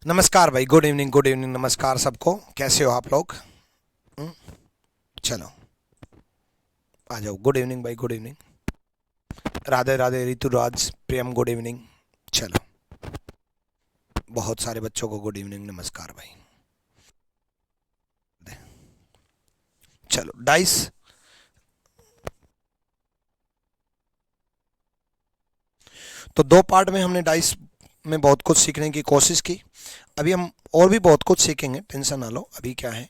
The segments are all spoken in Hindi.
नमस्कार भाई, गुड इवनिंग, नमस्कार सबको। कैसे हो आप लोग? हम्म, चलो आ जाओ। गुड इवनिंग भाई, गुड इवनिंग। राधे राधे ऋतुराज, प्रियम, गुड इवनिंग। चलो, बहुत सारे बच्चों को गुड इवनिंग, नमस्कार भाई। चलो डाइस। तो दो पार्ट में हमने डाइस में बहुत कुछ सीखने की कोशिश की। अभी हम और भी बहुत कुछ सीखेंगे, टेंशन ना लो। अभी क्या है,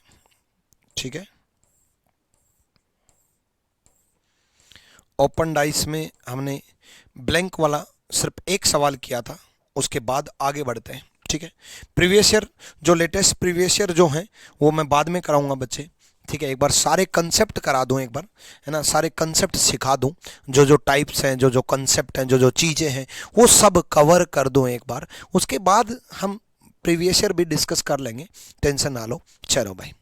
ठीक है। ओपन डाइस में हमने ब्लैंक वाला सिर्फ एक सवाल किया था, उसके बाद आगे बढ़ते हैं, ठीक है। प्रीवियस ईयर, जो लेटेस्ट प्रीवियस ईयर जो हैं वो मैं बाद में कराऊंगा बच्चे, ठीक है। एक बार सारे कंसेप्ट करा दूं, एक बार, है ना, सारे कंसेप्ट सिखा दूं। जो जो टाइप्स हैं, जो जो कंसेप्ट हैं, जो जो चीज़ें हैं, वो सब कवर कर दूं एक बार। उसके बाद हम प्रीवियस ईयर भी डिस्कस कर लेंगे, टेंशन ना लो। चलो भाई,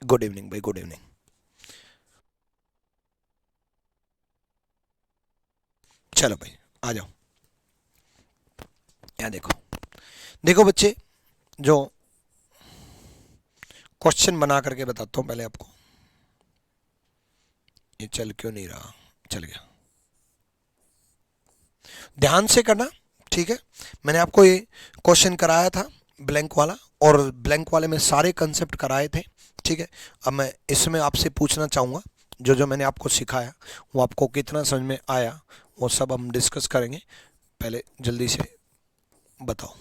गुड इवनिंग भाई, गुड इवनिंग। चलो भाई, आ जाओ। यहाँ देखो, देखो बच्चे, जो क्वेश्चन बना करके बताता हूँ पहले आपको। ये चल क्यों नहीं रहा? चल गया। ध्यान से करना, ठीक है। मैंने आपको ये क्वेश्चन कराया था ब्लैंक वाला, और ब्लैंक वाले में सारे कंसेप्ट कराए थे, ठीक है। अब मैं इसमें आपसे पूछना चाहूँगा, जो जो मैंने आपको सिखाया वो आपको कितना समझ में आया, वो सब हम डिस्कस करेंगे। पहले जल्दी से बताओ।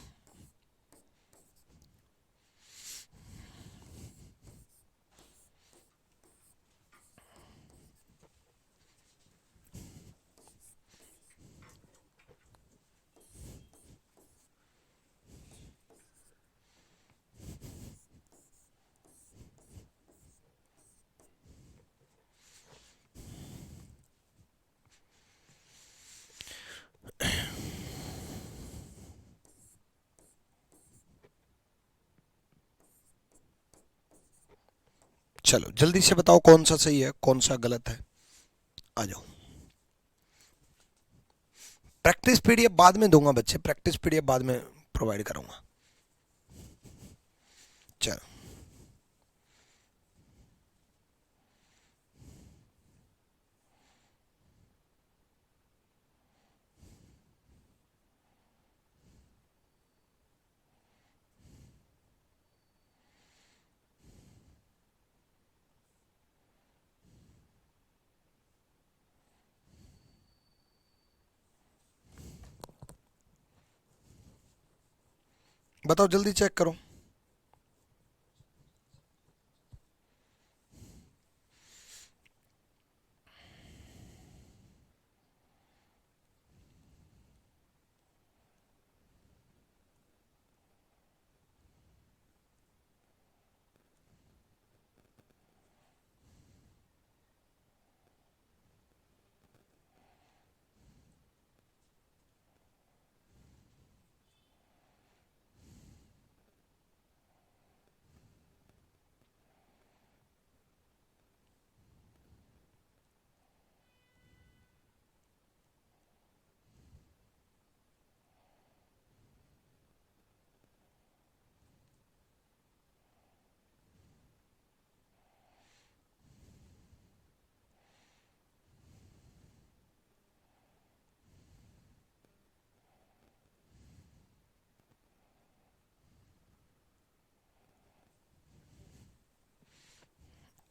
चलो जल्दी से बताओ, कौन सा सही है, कौन सा गलत है। आ जाओ। प्रैक्टिस पीडीएफ बाद में दूंगा बच्चे, प्रैक्टिस पीडीएफ बाद में प्रोवाइड करूंगा। चलो, बताओ, जल्दी चेक करो।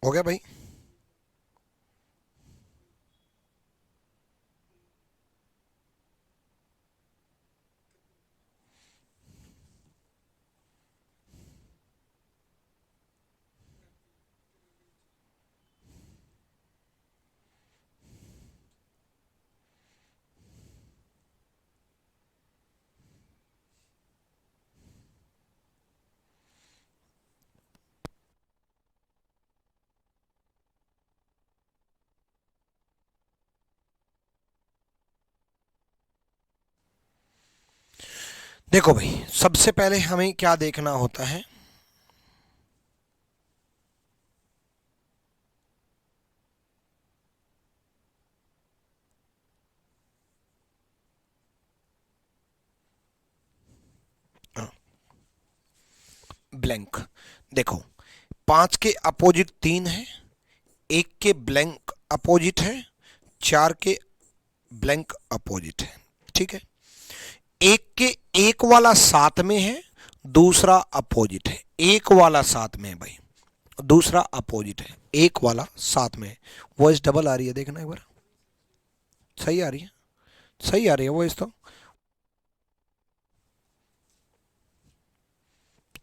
हो गया भाई? देखो भाई, सबसे पहले हमें क्या देखना होता है। ब्लैंक। देखो 5 के अपोजिट 3 है, 1 के ब्लैंक अपोजिट है, 4 के ब्लैंक अपोजिट है। ठीक है, एक के एक वाला साथ में है, दूसरा अपोजिट है। एक वाला साथ में है भाई, दूसरा अपोजिट है, एक वाला साथ में है। वॉइस डबल आ रही है, देखना एक बार। सही आ रही है, सही आ रही है वॉइस तो।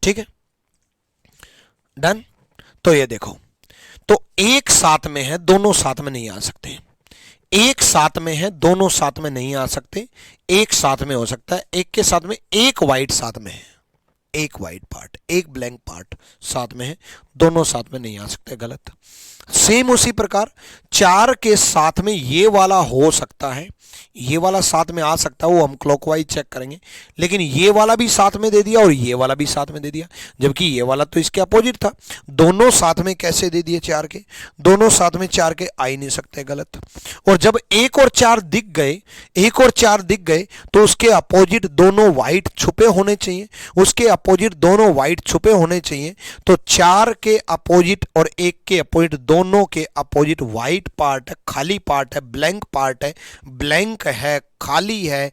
ठीक है, डन। तो ये देखो, तो एक साथ में है, दोनों साथ में नहीं आ सकते। एक साथ में है, दोनों साथ में नहीं आ सकते। एक साथ में हो सकता है, एक के साथ में एक वाइट साथ में है, एक वाइट पार्ट एक ब्लैंक पार्ट साथ में है, दोनों साथ में नहीं आ सकते, गलत। सेम उसी प्रकार 4 के साथ में ये वाला हो सकता है, ये वाला साथ में आ सकता है, वो हम क्लॉकवाइज चेक करेंगे। लेकिन ये वाला भी साथ में दे दिया और ये वाला भी साथ में दे दिया, जबकि ये वाला तो इसके अपोजिट था। दोनों साथ में कैसे दे दिए? 4 के, दोनों साथ में 4 के आ ही नहीं सकते, गलत। और जब 1 और 4 दिख गए, 1 और 4 दिख गए, तो उसके अपोजिट दोनों व्हाइट छुपे होने चाहिए, उसके अपोजिट दोनों व्हाइट छुपे होने चाहिए। तो 4 के अपोजिट और 1 के अपोजिट, दोनों के अपोजिट व्हाइट पार्ट है, खाली पार्ट है, ब्लैंक पार्ट है, ब्लैंक है, खाली है।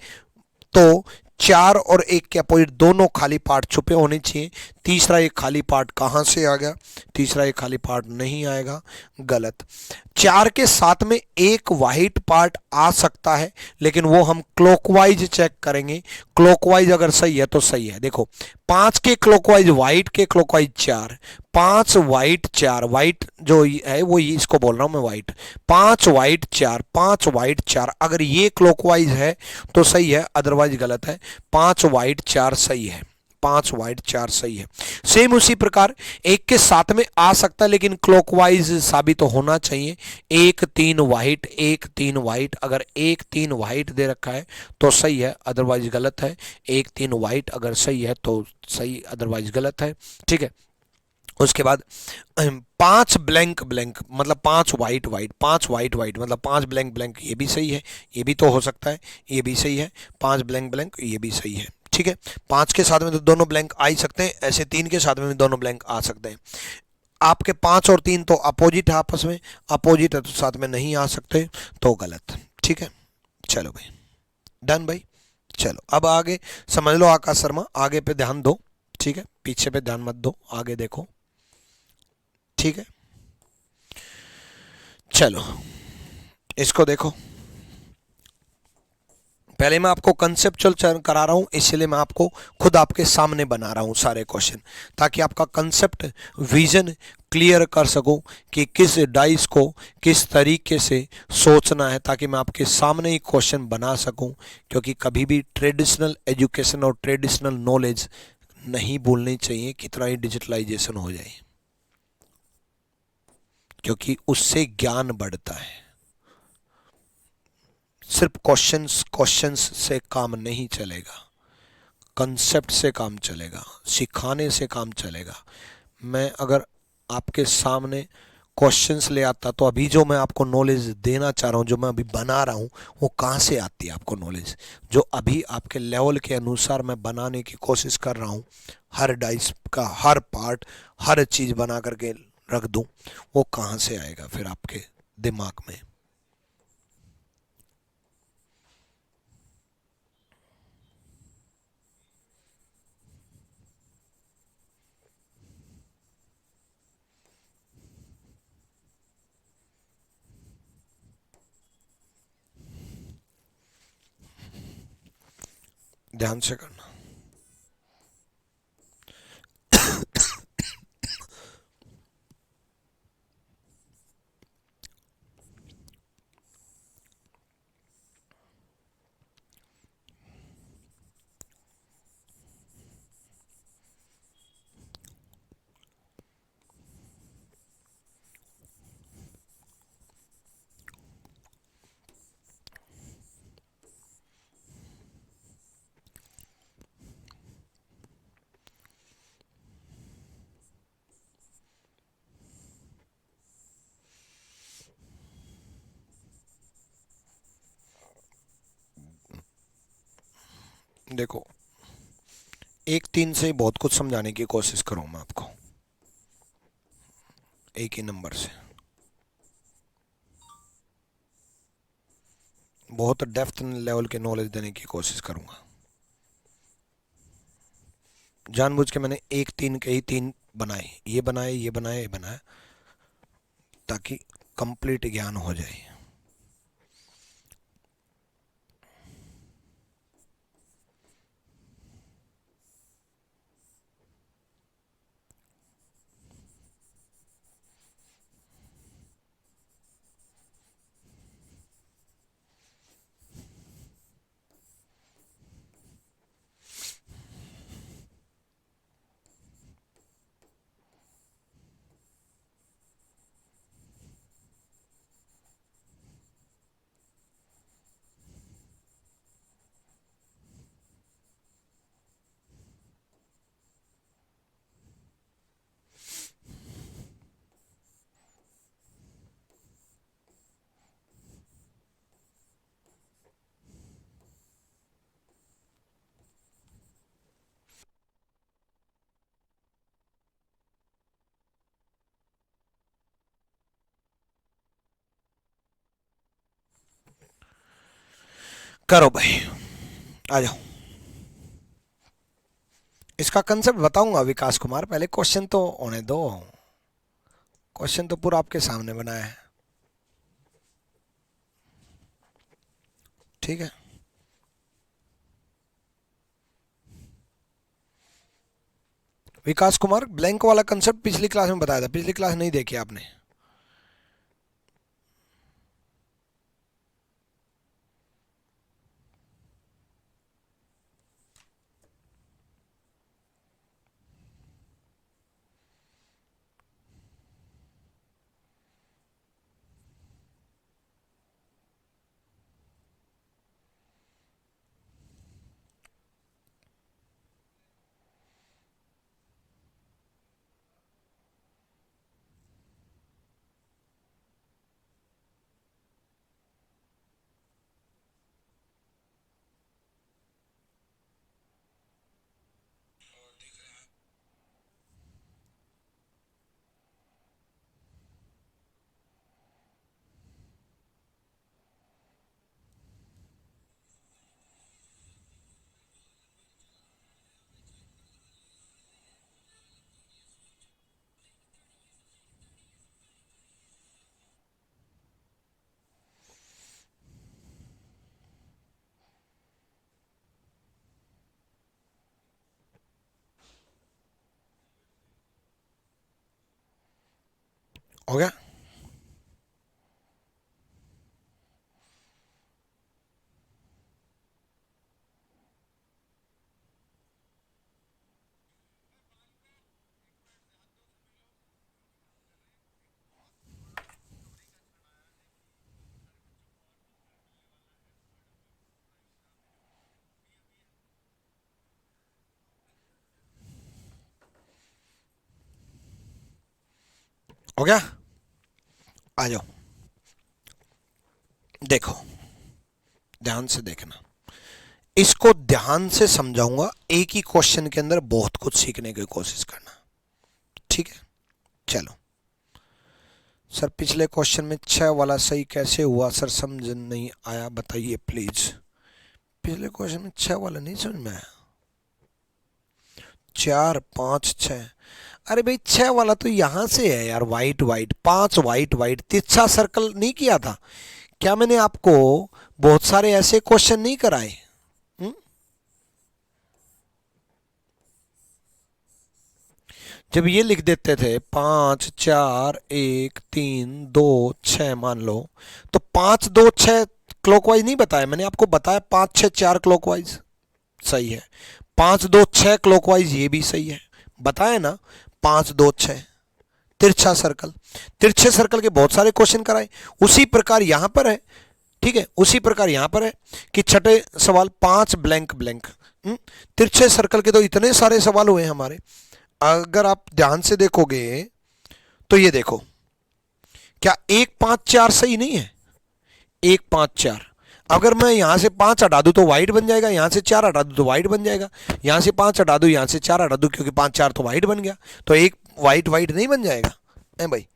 तो 4 और 1 के अपोजिट दोनों खाली पार्ट छुपे होने चाहिए। तीसरा एक खाली पार्ट कहां से आ गया? तीसरा एक खाली पार्ट नहीं आएगा, गलत। 4 के साथ में एक वाइट पार्ट आ सकता है, लेकिन वो हम क्लॉकवाइज चेक करेंगे। क्लॉकवाइज अगर सही है तो सही है। देखो 5 के क्लॉकवाइज वाइट, के क्लॉकवाइज 4, 5 वाइट 4, वाइट जो है वो इसको बोल रहा हूं मैं वाइट, 5 वाइट 4, 5 वाइट 4, अगर ये क्लॉकवाइज है तो सही है, अदरवाइज गलत है। 5 वाइट 4 सही है, 5 वाइट 4 सही है। सेम उसी प्रकार एक के साथ में आ सकता है, लेकिन क्लॉकवाइज साबित तो होना चाहिए। 1 3 वाइट, 1 3 वाइट, अगर 1 3 वाइट दे रखा है तो सही है, अदरवाइज गलत है। 1 3 वाइट अगर सही है तो सही, अदरवाइज गलत है। ठीक है, उसके बाद 5 ब्लैंक ब्लैंक मतलब 5 वाइट वाइट, 5 वाइट वाइट मतलब 5 ब्लैंक ब्लैंक, ये भी सही है, ये भी तो हो सकता है, ये भी सही है। 5 ब्लैंक ब्लैंक, ये भी सही है। ठीक है, 5 के साथ में तो दोनों ब्लैंक आ ही सकते हैं, ऐसे 3 के साथ में भी दोनों ब्लैंक आ सकते हैं। आपके 5 और 3 तो अपोजिट है, आपस में अपोजिट है तो साथ में नहीं आ सकते, तो गलत। ठीक है, चलो भाई, डन भाई। चलो अब आगे समझ लो आकाश शर्मा, आगे पे ध्यान दो। ठीक है, पीछे पे ध्यान मत दो, आगे देखो। ठीक है, चलो इसको देखो। पहले मैं आपको कंसेप्चुअल करा रहा हूं, इसलिए मैं आपको खुद आपके सामने बना रहा हूं सारे क्वेश्चन, ताकि आपका कंसेप्ट विजन क्लियर कर सकूं कि किस डाइस को किस तरीके से सोचना है, ताकि मैं आपके सामने ही क्वेश्चन बना सकूं। क्योंकि कभी भी ट्रेडिशनल एजुकेशन और ट्रेडिशनल नॉलेज नहीं भूलनी चाहिए, कितना ही डिजिटलाइजेशन हो जाए, क्योंकि उससे ज्ञान बढ़ता है। सिर्फ क्वेश्चंस क्वेश्चंस से काम नहीं चलेगा, कंसेप्ट से काम चलेगा, सिखाने से काम चलेगा। मैं अगर आपके सामने क्वेश्चंस ले आता, तो अभी जो मैं आपको नॉलेज देना चाह रहा हूँ, जो मैं अभी बना रहा हूँ, वो कहाँ से आती है आपको नॉलेज? जो अभी आपके लेवल के अनुसार मैं बनाने की कोशिश कर रहा हूँ, हर डाइस का हर पार्ट, हर चीज़ बना करके रख दूँ, वो कहाँ से आएगा फिर आपके दिमाग में? ध्यान से करना। देखो एक तीन से बहुत कुछ समझाने की कोशिश करूँ मैं आपको, एक ही नंबर से बहुत डेप्थ लेवल के नॉलेज देने की कोशिश करूँगा। जानबूझ के मैंने एक तीन के ही तीन बनाए, ये बनाए, ये बनाए, ये बनाए, ताकि कंप्लीट ज्ञान हो जाए। करो भाई, आ जाओ। इसका कंसेप्ट बताऊंगा विकास कुमार, पहले क्वेश्चन तो होने दो। क्वेश्चन तो पूरा आपके सामने बनाया है, ठीक है। विकास कुमार, ब्लैंक वाला कंसेप्ट पिछली क्लास में बताया था, पिछली क्लास नहीं देखी आपने। हो गया? हो गया? आ जाओ, देखो, ध्यान से देखना, इसको ध्यान से समझाऊंगा, एक ही क्वेश्चन के अंदर बहुत कुछ सीखने की कोशिश करना, ठीक है। चलो सर, पिछले क्वेश्चन में 6 वाला सही कैसे हुआ सर, समझ नहीं आया, बताइए प्लीज। पिछले क्वेश्चन में 6 वाला नहीं समझ में आया? 4 5 6, अरे भाई 6 वाला तो यहां से है यार, वाइट वाइट, 5 वाइट वाइट, तिरछा सर्कल नहीं किया था क्या मैंने आपको? बहुत सारे ऐसे क्वेश्चन नहीं कराए? हुँ? जब ये लिख देते थे 5 4 1 3 2 6 मान लो, तो 5 2 6 क्लॉकवाइज नहीं बताया मैंने आपको, बताया 5 6 4 क्लॉकवाइज सही है, 5 2 6 क्लॉकवाइज ये भी सही है, बताया ना। 5 2 6 तिरछा सर्कल, तिरछे सर्कल के बहुत सारे क्वेश्चन कराए। उसी प्रकार यहां पर है, ठीक है, उसी प्रकार यहां पर है कि छठे सवाल 5 ब्लैंक ब्लैंक, तिरछे सर्कल के तो इतने सारे सवाल हुए हमारे। अगर आप ध्यान से देखोगे तो ये देखो, क्या 1 5 4 सही नहीं है? 1 5 4, अगर मैं यहाँ से 5 हटा दूँ तो वाइट बन जाएगा, यहाँ से 4 हटा दूँ तो वाइट बन जाएगा, यहाँ से 5 हटा दूँ, यहाँ से 4 हटा दूँ, क्योंकि 5 4 तो वाइट बन गया, तो एक वाइट वाइट नहीं बन जाएगा है भाई।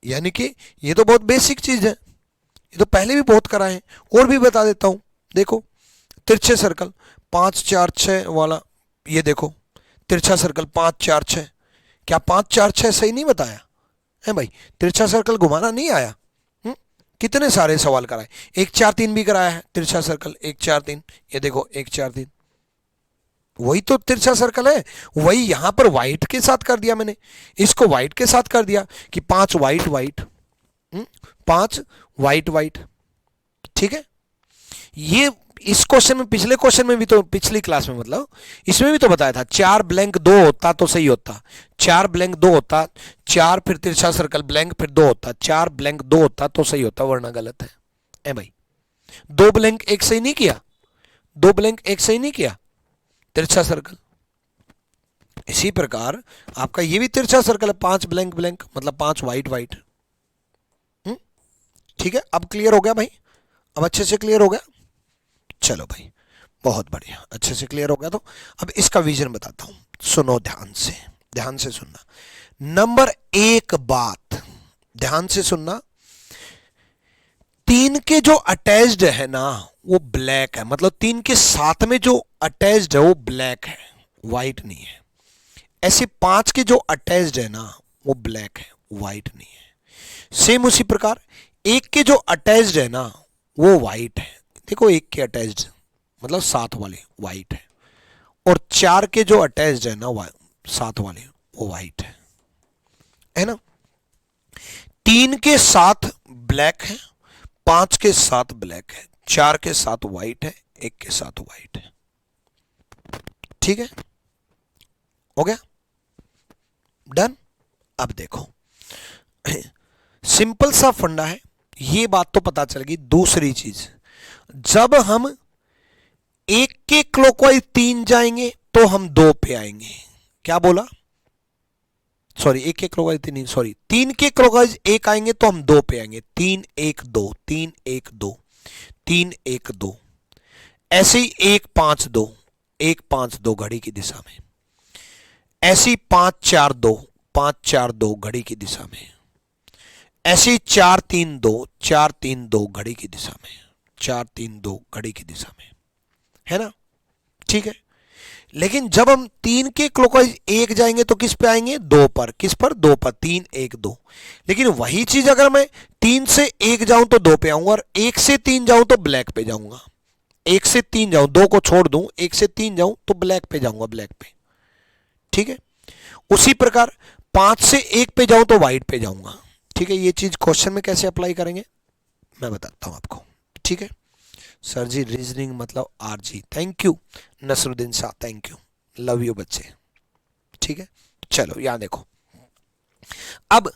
यानी कि ये तो बहुत बेसिक चीज़ है, ये तो पहले भी बहुत करा है। और भी बता देता हूँ, देखो तिरछे सर्कल 5 4 6 वाला, ये देखो तिरछा सर्कल 5 4 6, क्या 5 4 6 सही नहीं बताया है भाई? तिरछा सर्कल घुमाना नहीं आया? कितने सारे सवाल कराए, 1 4 3 भी कराया है तिरछा सर्कल, 1 4 3, ये देखो 1 4 3, वही तो तिरछा सर्कल है। वही यहां पर व्हाइट के साथ कर दिया मैंने, इसको व्हाइट के साथ कर दिया कि 5 व्हाइट व्हाइट, 5 व्हाइट व्हाइट, ठीक है। ये इस क्वेश्चन में, पिछले क्वेश्चन में भी तो, पिछली क्लास में मतलब इसमें भी तो बताया था, 4 ब्लैंक 2 होता तो सही होता, 4 ब्लैंक 2 होता, 4 फिर तिरछा सर्कल ब्लैंक फिर 2 होता, 4 ब्लैंक 2 होता तो सही होता, वरना गलत है ए भाई। 2 ब्लैंक एक सही नहीं किया, 2 ब्लैंक एक सही नहीं किया तिरछा सर्कल। इसी प्रकार आपका ये भी तिरछा सर्कल है, 5 ब्लैंक ब्लैंक मतलब 5 व्हाइट व्हाइट। ठीक है, अब क्लियर हो गया भाई? अब अच्छे से क्लियर हो गया? चलो भाई बहुत बढ़िया, अच्छे से क्लियर हो गया। तो अब इसका विजन बताता हूं, सुनो ध्यान से सुनना। नंबर 1 बात ध्यान से सुनना, 3 के जो अटैच्ड है ना वो ब्लैक है, मतलब 3 के साथ में जो अटैच्ड है वो ब्लैक है, व्हाइट नहीं है। ऐसे 5 के जो अटैच्ड है ना वो ब्लैक है, व्हाइट नहीं है। सेम उसी प्रकार 1 के जो अटैच्ड है ना वो व्हाइट है, देखो 1 के अटैच्ड मतलब साथ वाले व्हाइट है, और 4 के जो अटैच्ड है ना साथ वाले वो व्हाइट है ना। 3 के साथ ब्लैक है, 5 के साथ ब्लैक है, 4 के साथ व्हाइट है, 1 के साथ व्हाइट है। ठीक है, हो गया डन। अब देखो सिंपल सा फंडा है, ये बात तो पता चल गई। दूसरी चीज, जब हम 1 के क्लॉकवाइज 3 जाएंगे तो हम 2 पे आएंगे। क्या बोला? सॉरी 1 के क्लॉकवाइज 3, सॉरी 3 के क्लॉकवाइज 1 आएंगे तो हम 2 पे आएंगे। 3 1 2, 3 1 2, 3 1 2, ऐसे ही 1 5 2, 1 5 2 घड़ी की दिशा में, ऐसे ही 5 4 2, 5 4 2 घड़ी की दिशा में, ऐसे ही 4 3 2, 4 3 2 घड़ी की दिशा में, 4 3 2 घड़ी की दिशा में, है ना। ठीक है, लेकिन जब हम 3 के क्लॉकवाइज 1 जाएंगे तो किस पे आएंगे? 2 पर। किस पर? 2 पर। 3 1 2। लेकिन वही चीज अगर मैं 3 से 1 जाऊं तो 2 पे आऊंगा, और 1 से 3 जाऊं तो ब्लैक पे जाऊंगा। 1 से 3 जाऊं, 2 को छोड़ दूं, 1 से 3 जाऊं तो ब्लैक पे जाऊंगा, ब्लैक पे। ठीक है, उसी प्रकार 5 से 1 पे जाऊं तो व्हाइट पे जाऊंगा। ठीक है, ये चीज क्वेश्चन में कैसे अप्लाई करेंगे मैं बताता हूं आपको। ठीक है सर जी, रीजनिंग मतलब RG, thank you Naseeruddin Shah, thank you, love you बच्चे। ठीक है, चलो यहां देखो, अब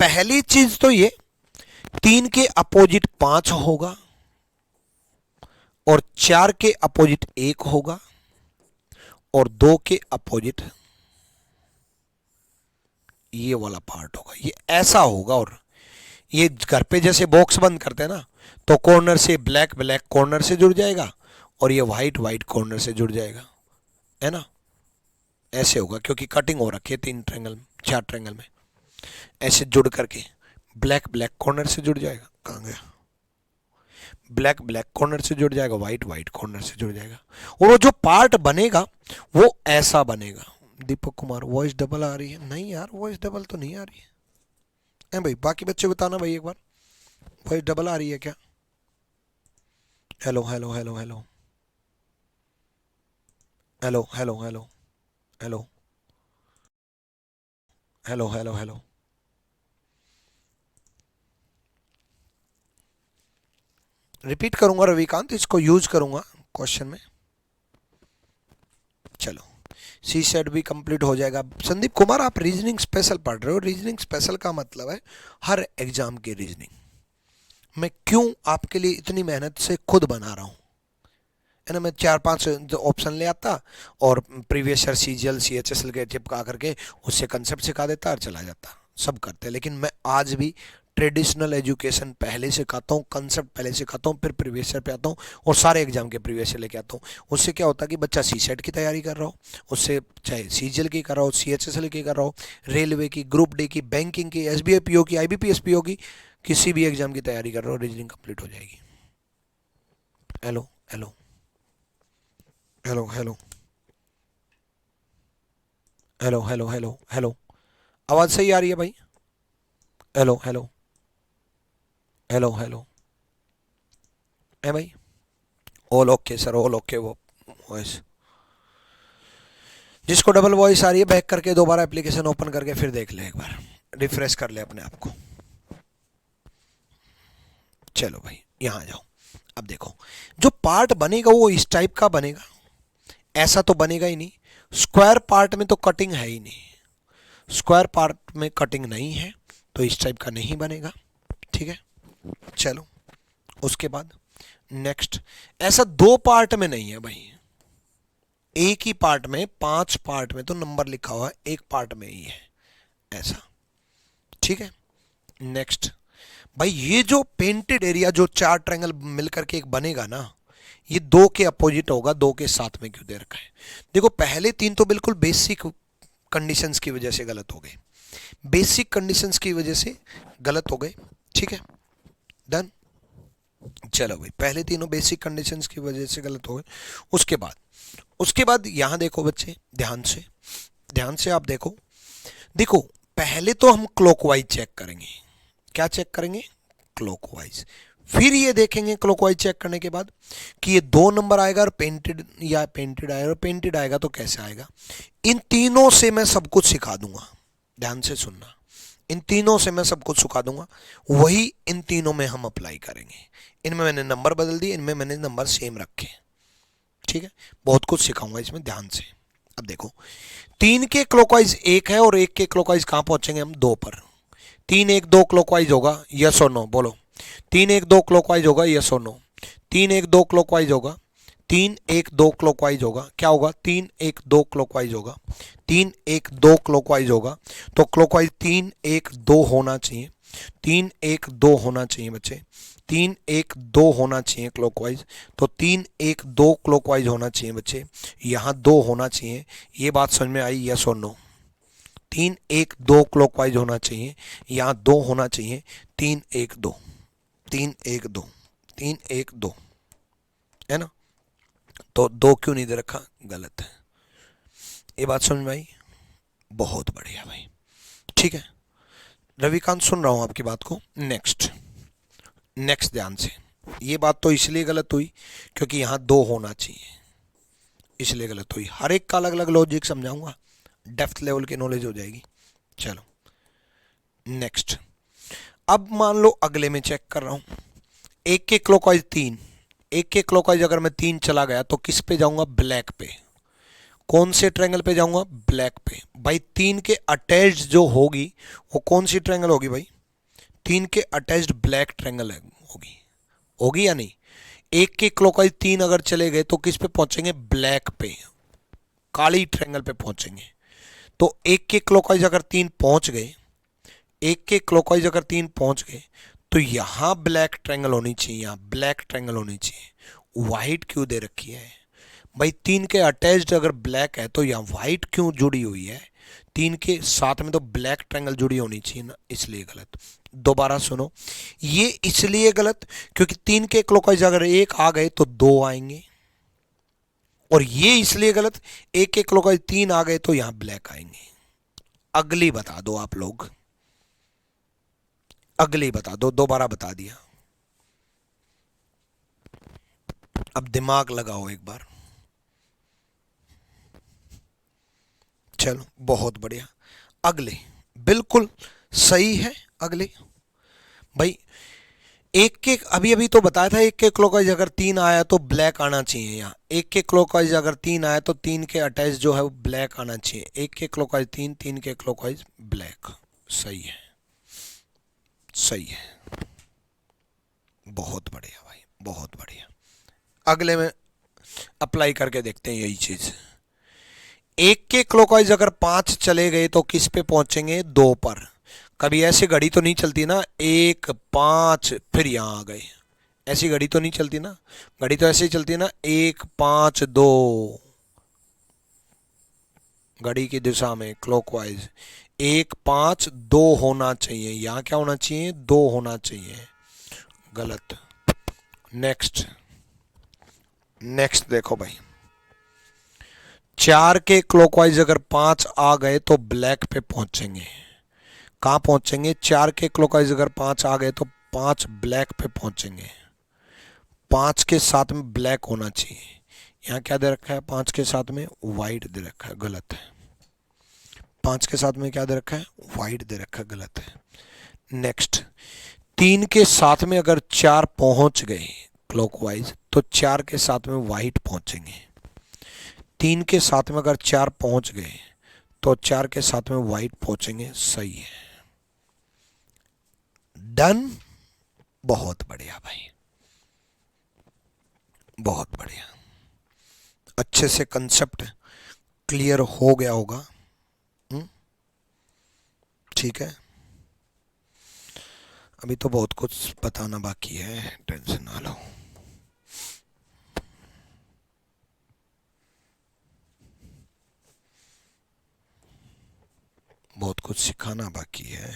पहली चीज तो ये 3 के अपोजिट 5 होगा, और 4 के अपोजिट 1 होगा, और 2 के अपोजिट ये वाला पार्ट होगा। ये ऐसा होगा, और ये घर पे जैसे बॉक्स बंद करते हैं ना, तो कॉर्नर से ब्लैक ब्लैक कॉर्नर से जुड़ जाएगा, और ये वाइट वाइट कॉर्नर से जुड़ जाएगा, है ना। ऐसे होगा क्योंकि कटिंग हो रखी है 3 ट्रायंगल, 4 ट्रायंगल में, ऐसे जुड़ करके ब्लैक ब्लैक कॉर्नर से जुड़ जाएगा। कहाँ गया? ब्लैक ब्लैक कॉर्नर से जुड़ जाएगा, वाइट वाइट कॉर्नर से जुड़ जाएगा, और वो जो पार्ट बनेगा वो ऐसा बनेगा। दीपक कुमार, वॉइस डबल आ रही है? नहीं यार, वॉइस डबल तो नहीं आ रही है भाई। बाकी बच्चे बताना भाई एक बार, वॉइस डबल आ रही है क्या? Hello hello hello hello hello hello hello hello hello hello hello. Repeat करूंगा रविकांत, इसको यूज करूंगा क्वेश्चन में। चलो, सी सेट भी कंप्लीट हो जाएगा। संदीप कुमार, आप रीजनिंग स्पेशल पढ़ रहे हो। रीजनिंग स्पेशल का मतलब है हर एग्जाम की रीजनिंग। मैं क्यों आपके लिए इतनी मेहनत से खुद बना रहा हूँ, है ना। मैं 4-5 ऑप्शन ले आता और प्रीवियस ईयर सीजीएल सीएचएसएल के चिपका करके उससे कंसेप्ट सिखा देता और चला जाता। सब करते हैं, लेकिन मैं आज भी ट्रेडिशनल एजुकेशन पहले सिखाता हूँ, कंसेप्ट पहले सिखाता हूँ, फिर प्रीवियस ईयर पे आता हूँ और सारे एग्जाम के प्रीवियस ईयर लेके आता हूँ। उससे क्या होता है कि बच्चा सीसेट की तैयारी कर रहा हो, उससे चाहे सीजीएल की कर रहा हो, सीएचएसएल की कर रहा हो, रेलवे की, ग्रुप डी की, बैंकिंग की, एसबीआई पीओ की, आईबीपीएस पीओ की, किसी भी एग्जाम की तैयारी कर रहा हो, रीजनिंग कंप्लीट हो जाएगी। Hello hello hello hello hello hello hello hello, आवाज़ सही आ रही है भाई? हेलो हेलो हेलो हेलो, है भाई? All okay sir, all okay. वो वॉइस, जिसको डबल वॉइस आ रही है बैक करके दोबारा एप्लीकेशन ओपन करके फिर देख ले, एक बार रिफ्रेश कर ले अपने आप को। चलो भाई यहाँ जाओ। अब देखो, जो पार्ट बनेगा वो इस टाइप का बनेगा, ऐसा तो बनेगा ही नहीं। स्क्वायर पार्ट में तो कटिंग है ही नहीं, स्क्वायर पार्ट में कटिंग नहीं है तो इस टाइप का नहीं बनेगा। ठीक है, चलो उसके बाद नेक्स्ट, ऐसा दो पार्ट में नहीं है भाई, एक ही पार्ट में, 5 पार्ट में तो नंबर लिखा हुआ है, एक पार्ट में ही है ऐसा। ठीक है, नेक्स्ट भाई, ये जो पेंटेड एरिया जो 4 ट्रायंगल मिलकर के एक बनेगा ना, ये 2 के अपोजिट होगा, 2 के साथ में क्यों दे रखा है? देखो पहले 3 तो बिल्कुल बेसिक कंडीशंस की वजह से गलत हो गए, बेसिक कंडीशंस की वजह से गलत हो गए। ठीक है, डन। चलो भाई, पहले तीनों बेसिक कंडीशंस की वजह से गलत हो गए। उसके बाद यहां देखो बच्चे, ध्यान से आप देखो। देखो पहले तो हम क्लॉकवाइज चेक करेंगे। क्या चेक करेंगे? क्लॉकवाइज। फिर ये देखेंगे क्लॉकवाइज चेक करने के बाद कि ये 2 नंबर आएगा और पेंटेड, या पेंटेड आएगा, और पेंटेड आएगा तो कैसे आएगा। इन तीनों से मैं सब कुछ सिखा दूंगा, ध्यान से सुनना। इन तीनों से मैं सब कुछ सिखा दूंगा, वही इन तीनों में हम अप्लाई करेंगे। इनमें मैंने नंबर बदल दिए, इनमें मैंने नंबर सेम रखे। ठीक है, बहुत कुछ सिखाऊंगा इसमें, ध्यान से। अब देखो, 3 के क्लॉकवाइज 1 है और 1 के क्लॉकवाइज कहां पहुंचेंगे हम? 2 पर। 3 1 2 क्लॉकवाइज होगा, यस और नो बोलो। 3 1 2 क्लॉकवाइज होगा, यस और नो। 3 1 2 क्लॉकवाइज होगा, 3 1 2 क्लॉकवाइज होगा। क्या होगा? 3 1 2 क्लॉकवाइज होगा, 3 1 2 क्लॉकवाइज होगा। तो क्लॉकवाइज 3 1 2 होना चाहिए, 3 1 2 होना चाहिए बच्चे, 3 1 2 होना चाहिए क्लॉकवाइज। तो 3 1 2 क्लॉकवाइज होना चाहिए बच्चे, यहाँ 2 होना चाहिए। ये बात समझ में आई, यस और नो? 3 1 2 क्लॉकवाइज होना चाहिए, यहाँ 2 होना चाहिए। 3 1 2, 3 1 2, 3 1 2, है ना? तो 2 क्यों नहीं दे रखा? गलत है। ये बात समझ में आई? बहुत बढ़िया भाई। ठीक है, रविकांत सुन रहा हूं आपकी बात को। नेक्स्ट ध्यान से। ये बात तो इसलिए गलत हुई क्योंकि यहां 2 होना चाहिए, इसलिए गलत हुई। हर एक का अलग अलग लॉजिक समझाऊंगा, डेप्थ लेवल की नॉलेज हो जाएगी। चलो नेक्स्ट। अब मान लो अगले में चेक कर रहा हूं, 1 के क्लॉकवाइज 3, 1 के क्लॉकवाइज अगर मैं 3 चला गया तो किस पे जाऊंगा? ब्लैक पे। कौन से ट्रायंगल पे जाऊंगा? ब्लैक पे। भाई 3 के अटैच्ड जो होगी वो कौन सी ट्रायंगल होगी भाई? 3 के अटैच्ड ब्लैक ट्रायंगल होगी, होगी या नहीं? 1 के क्लॉकवाइज 3 अगर चले गए तो किस पे पहुंचेंगे? ब्लैक पे, काली ट्रायंगल पे पहुंचेंगे। तो 1 के क्लॉकवाइज अगर 3 पहुंच गए, 1 के क्लॉकवाइज अगर 3 पहुंच गए तो यहां ब्लैक ट्रायंगल होनी चाहिए, यहां ब्लैक ट्रायंगल होनी चाहिए। व्हाइट क्यों दे रखी है भाई? 3 के अटैच्ड अगर ब्लैक है तो यहाँ व्हाइट क्यों जुड़ी हुई है? 3 के साथ में तो ब्लैक ट्रायंगल जुड़ी होनी चाहिए ना, इसलिए गलत। दोबारा सुनो, ये इसलिए गलत क्योंकि 3 के क्लॉकवाइज अगर 1 आ गए तो 2 आएंगे, और ये इसलिए गलत, 1 के क्लॉकवाइज 3 आ गए तो यहां ब्लैक आएंगे। अगली बता दो आप लोग, अगली बता दो, दोबारा बता दिया। अब दिमाग लगाओ एक बार। चलो बहुत बढ़िया, अगले बिल्कुल सही है। अगले भाई, एक के अभी अभी तो बताया था, 1 के क्लॉकवाइज अगर 3 आया तो ब्लैक आना चाहिए। यहाँ 1 के क्लॉकवाइज अगर 3 आया तो 3 के अटैच जो है वो ब्लैक आना चाहिए। 1 के क्लॉकवाइज 3, 3 के क्लॉकवाइज ब्लैक। सही है, सही है, बहुत बढ़िया भाई, बहुत बढ़िया। अगले में अप्लाई करके देखते हैं यही चीज। 1 के क्लॉकवाइज अगर 5 चले गए तो किस पे पहुंचेंगे? 2 पर। कभी ऐसी घड़ी तो नहीं चलती ना, 1 5 फिर यहाँ आ गए, ऐसी घड़ी तो नहीं चलती ना। घड़ी तो ऐसे ही चलती है ना, 1 5 2, घड़ी की दिशा में क्लॉकवाइज 1 5 2 होना चाहिए। यहाँ क्या होना चाहिए, 2 होना चाहिए, गलत। नेक्स्ट नेक्स्ट देखो भाई, 4 के क्लॉकवाइज अगर 5 आ गए तो ब्लैक पे पहुंचेंगे। कहाँ पहुंचेंगे, 4 के क्लॉकवाइज अगर 5 आ गए तो 5 ब्लैक पे पहुंचेंगे। 5 के साथ में ब्लैक होना चाहिए। यहाँ क्या दे रखा है, 5 के साथ में वाइट दे रखा है, गलत है। 5 के साथ में क्या दे रखा है, वाइट दे रखा है, गलत है। नेक्स्ट, 3 के साथ में अगर 4 पहुंच गए क्लॉकवाइज तो 4 के साथ में वाइट पहुंचेंगे। 3 के साथ में अगर 4 पहुंच गए तो 4 के साथ में वाइट पहुंचेंगे, सही है। डन, बहुत बढ़िया भाई, बहुत बढ़िया। अच्छे से कंसेप्ट क्लियर हो गया होगा। ठीक है, अभी तो बहुत कुछ बताना बाकी है, टेंशन ना लो। बहुत कुछ सिखाना बाकी है।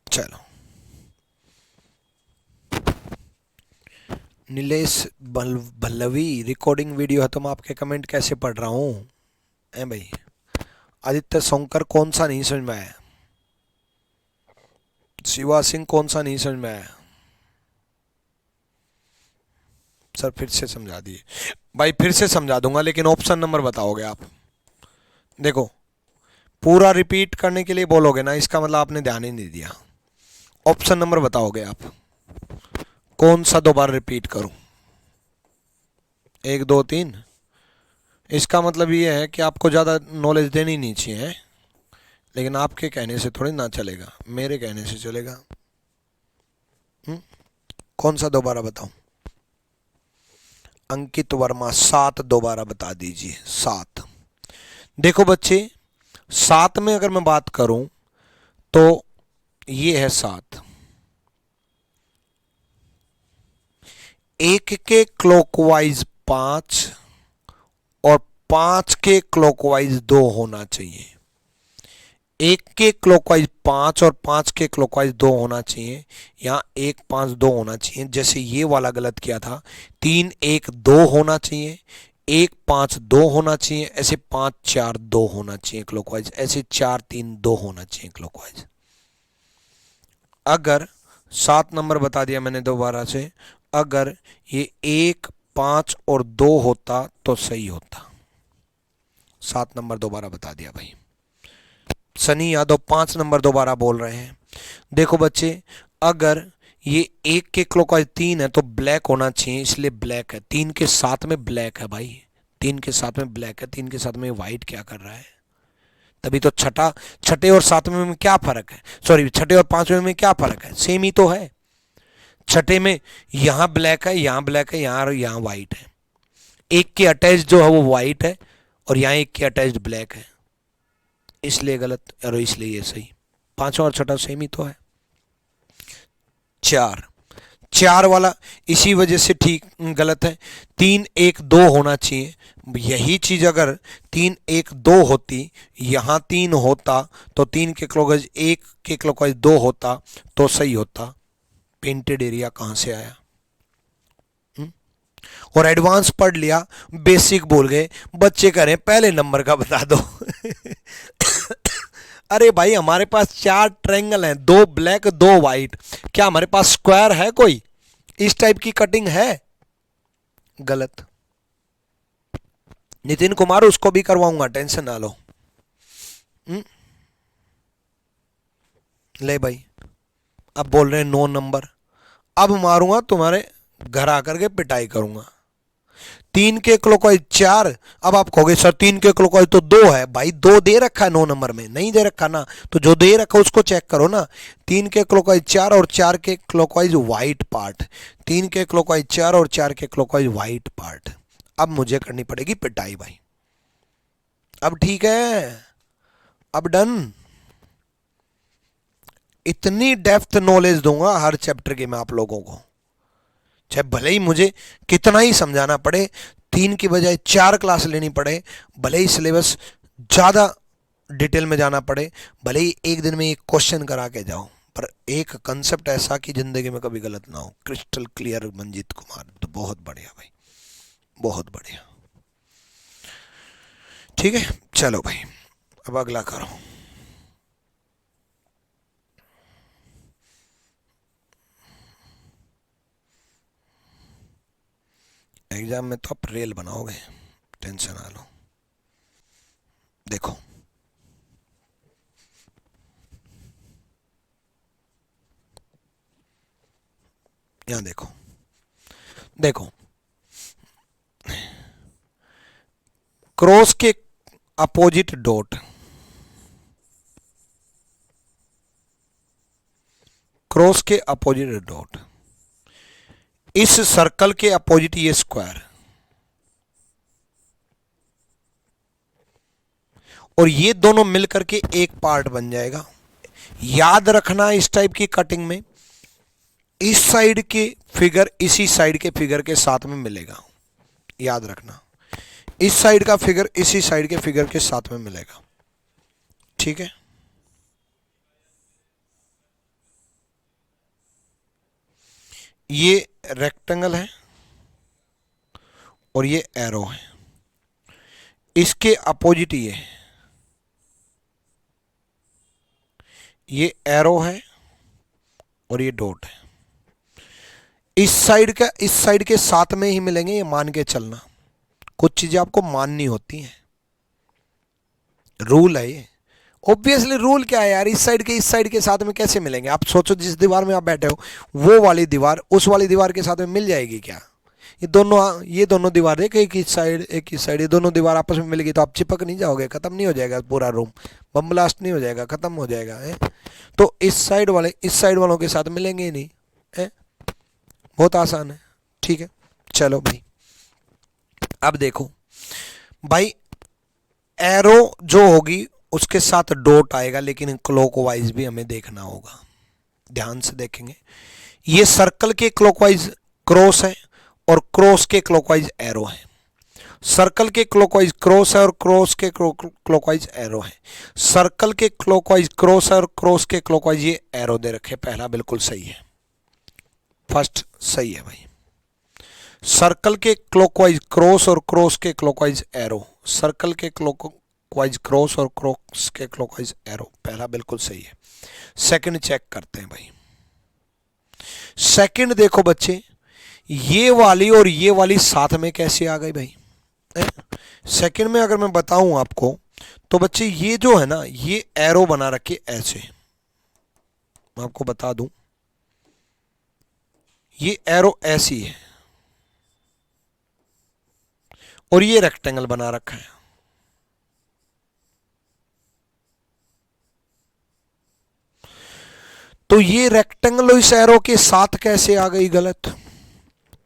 चलो, नीलेश भल्लवी, रिकॉर्डिंग वीडियो है तो मैं आपके कमेंट कैसे पढ़ रहा हूँ ए भाई। आदित्य सोंकर, कौन सा नहीं समझ में आया? शिवा सिंह, कौन सा नहीं समझ में आया? सर फिर से समझा दिए भाई, फिर से समझा दूंगा, लेकिन ऑप्शन नंबर बताओगे आप। देखो, पूरा रिपीट करने के लिए बोलोगे ना, इसका मतलब आपने ध्यान ही नहीं दिया। ऑप्शन नंबर बताओगे आप, कौन सा दोबारा रिपीट करूं? 1 2 3। इसका मतलब ये है कि आपको ज़्यादा नॉलेज देनी नहीं चाहिए, लेकिन आपके कहने से थोड़ी ना चलेगा, मेरे कहने से चलेगा। कौन सा दोबारा बताऊं? अंकित वर्मा, 7 दोबारा बता दीजिए, 7। देखो बच्चे, 7 में अगर मैं बात करूं तो ये है 7। 1 के क्लॉकवाइज 5 और 5 के क्लॉकवाइज 2 होना चाहिए। 1 के क्लॉकवाइज 5 और 5 के क्लॉकवाइज 2 होना चाहिए। यहाँ 1 5 2 होना चाहिए, जैसे ये वाला गलत किया था। 3 1 2 होना चाहिए, 1 5 2 होना चाहिए, ऐसे 5 4 2 होना चाहिए क्लॉकवाइज, ऐसे 4 3 2 होना चाहिए क्लॉकवाइज। अगर 7 नंबर बता दिया मैंने दोबारा से, अगर ये 1 5 और 2 होता तो सही होता। 7 नंबर दोबारा बता दिया भाई। सनी यादव 5 नंबर दोबारा बोल रहे हैं। देखो बच्चे, अगर ये 1 के क्लॉकवाइज 3 है तो ब्लैक होना चाहिए, इसलिए ब्लैक है। 3 के साथ में ब्लैक है भाई, 3 के साथ में ब्लैक है। 3 के साथ में वाइट क्या कर रहा है? तभी तो छठे और 7वें में क्या फर्क है? सॉरी, छठे और 5वें में क्या फर्क है? सेम ही तो है। छठे में यहां ब्लैक है, यहां ब्लैक है, यहां व्हाइट है। 1 के अटैच जो है वो व्हाइट है और यहां 1 के अटैच ब्लैक है, इसलिए गलत और इसलिए ये सही। 5वां और छठा सेम ही तो है। 4 वाला इसी वजह से ठीक गलत है। 3 1 2 होना चाहिए। यही चीज अगर 3 1 2 होती, यहां 3 होता तो 3 के क्लॉकवाइज 1 के क्लॉकवाइज 2 होता तो सही होता। पेंटेड एरिया कहां से आया? और एडवांस पढ़ लिया, बेसिक भूल गए। बच्चे कह रहे हैं पहले नंबर का बता दो। अरे भाई हमारे पास 4 ट्रायंगल हैं, 2 ब्लैक 2 वाइट, क्या हमारे पास स्क्वायर है कोई? इस टाइप की कटिंग है? गलत। नितिन कुमार उसको भी करवाऊंगा, टेंशन ना लो। ले भाई, अब बोल रहे हैं 9 नंबर। अब मारूंगा तुम्हारे घर आकर के पिटाई करूंगा। 3 के क्लॉकवाइज 4। अब आप कहोगे सर 3 के क्लॉकवाइज तो 2 है। भाई 2 दे रखा है 9 नंबर में, नहीं दे रखा ना, तो जो दे रखा उसको चेक करो ना। 3 के क्लॉकवाइज 4 और 4 के क्लॉकवाइज वाइट पार्ट, 3 के क्लॉकवाइज 4 और 4 के क्लॉकवाइज वाइट पार्ट। अब मुझे करनी पड़ेगी पिटाई भाई। अब ठीक है, अब डन। इतनी डेप्थ नॉलेज दूंगा हर चैप्टर की मैं आप लोगों को, चाहे भले ही मुझे कितना ही समझाना पड़े, 3 की बजाय 4 क्लास लेनी पड़े, भले ही सिलेबस ज़्यादा डिटेल में जाना पड़े, भले ही एक दिन में एक क्वेश्चन करा के जाओ, पर एक कंसेप्ट ऐसा कि ज़िंदगी में कभी गलत ना हो। क्रिस्टल क्लियर मंजीत कुमार, तो बहुत बढ़िया भाई, बहुत बढ़िया। ठीक है, चलो भाई अब अगला करो। एग्जाम में तो आप रेल बनाओगे, टेंशन ना लो। देखो यहां देखो, देखो क्रॉस के अपोजिट डॉट, क्रॉस के अपोजिट डॉट, इस सर्कल के अपोजिट ये स्क्वायर, और ये दोनों मिलकर के एक पार्ट बन जाएगा। याद रखना इस टाइप की कटिंग में इस साइड के फिगर इसी साइड के फिगर के साथ में मिलेगा। याद रखना इस साइड का फिगर इसी साइड के फिगर के साथ में मिलेगा। ठीक है, ये रेक्टेंगल है और ये एरो है, इसके अपोजिट ये एरो है और ये डॉट है। इस साइड का इस साइड के साथ में ही मिलेंगे, ये मान के चलना। कुछ चीजें आपको माननी होती हैं, रूल है ये। ऑब्वियसली रूल क्या है यार, इस साइड के साथ में कैसे मिलेंगे? आप सोचो जिस दीवार में आप बैठे हो वो वाली दीवार उस वाली दीवार के साथ में मिल जाएगी क्या? ये दोनों दीवार एक ही साइड एक ही साइड, ये दोनों दीवार आपस में मिलेगी तो आप चिपक नहीं जाओगे? खत्म नहीं हो जाएगा पूरा रूम? बम ब्लास्ट नहीं हो जाएगा? खत्म हो जाएगा है? तो इस साइड वाले इस साइड वालों के साथ मिलेंगे ही नहीं है। बहुत आसान है। ठीक है, चलो भाई अब देखो भाई, एरो जो होगी उसके साथ डॉट आएगा, लेकिन क्लॉकवाइज भी हमें देखना होगा। ध्यान से देखेंगे, ये सर्कल के क्लॉकवाइज क्रॉस है और क्रॉस के क्लॉकवाइज एरो है। सर्कल के क्लॉकवाइज क्रॉस है और क्रॉस के क्लॉकवाइज एरो है। सर्कल के क्लॉकवाइज क्रॉस है और क्रॉस के क्लॉकवाइज ये एरो दे रखे। पहला बिल्कुल सही है, फर्स्ट सही है भाई। सर्कल के क्लॉकवाइज क्रॉस और क्रॉस के क्लॉकवाइज एरो, सर्कल के क्लॉकवाइज क्रॉस और क्रॉस के क्लॉकवाइज एरो, पहला बिल्कुल सही है। सेकंड चेक करते हैं भाई। सेकंड देखो बच्चे, ये वाली और ये वाली साथ में कैसे आ गई भाई? सेकंड में अगर मैं बताऊं आपको तो बच्चे ये जो है ना, ये एरो बना रखे ऐसे, मैं आपको बता दूं ये एरो ऐसी है और ये रेक्टेंगल बना रखा है। तो ये रेक्टेंगल इस एरो के साथ कैसे आ गई? गलत।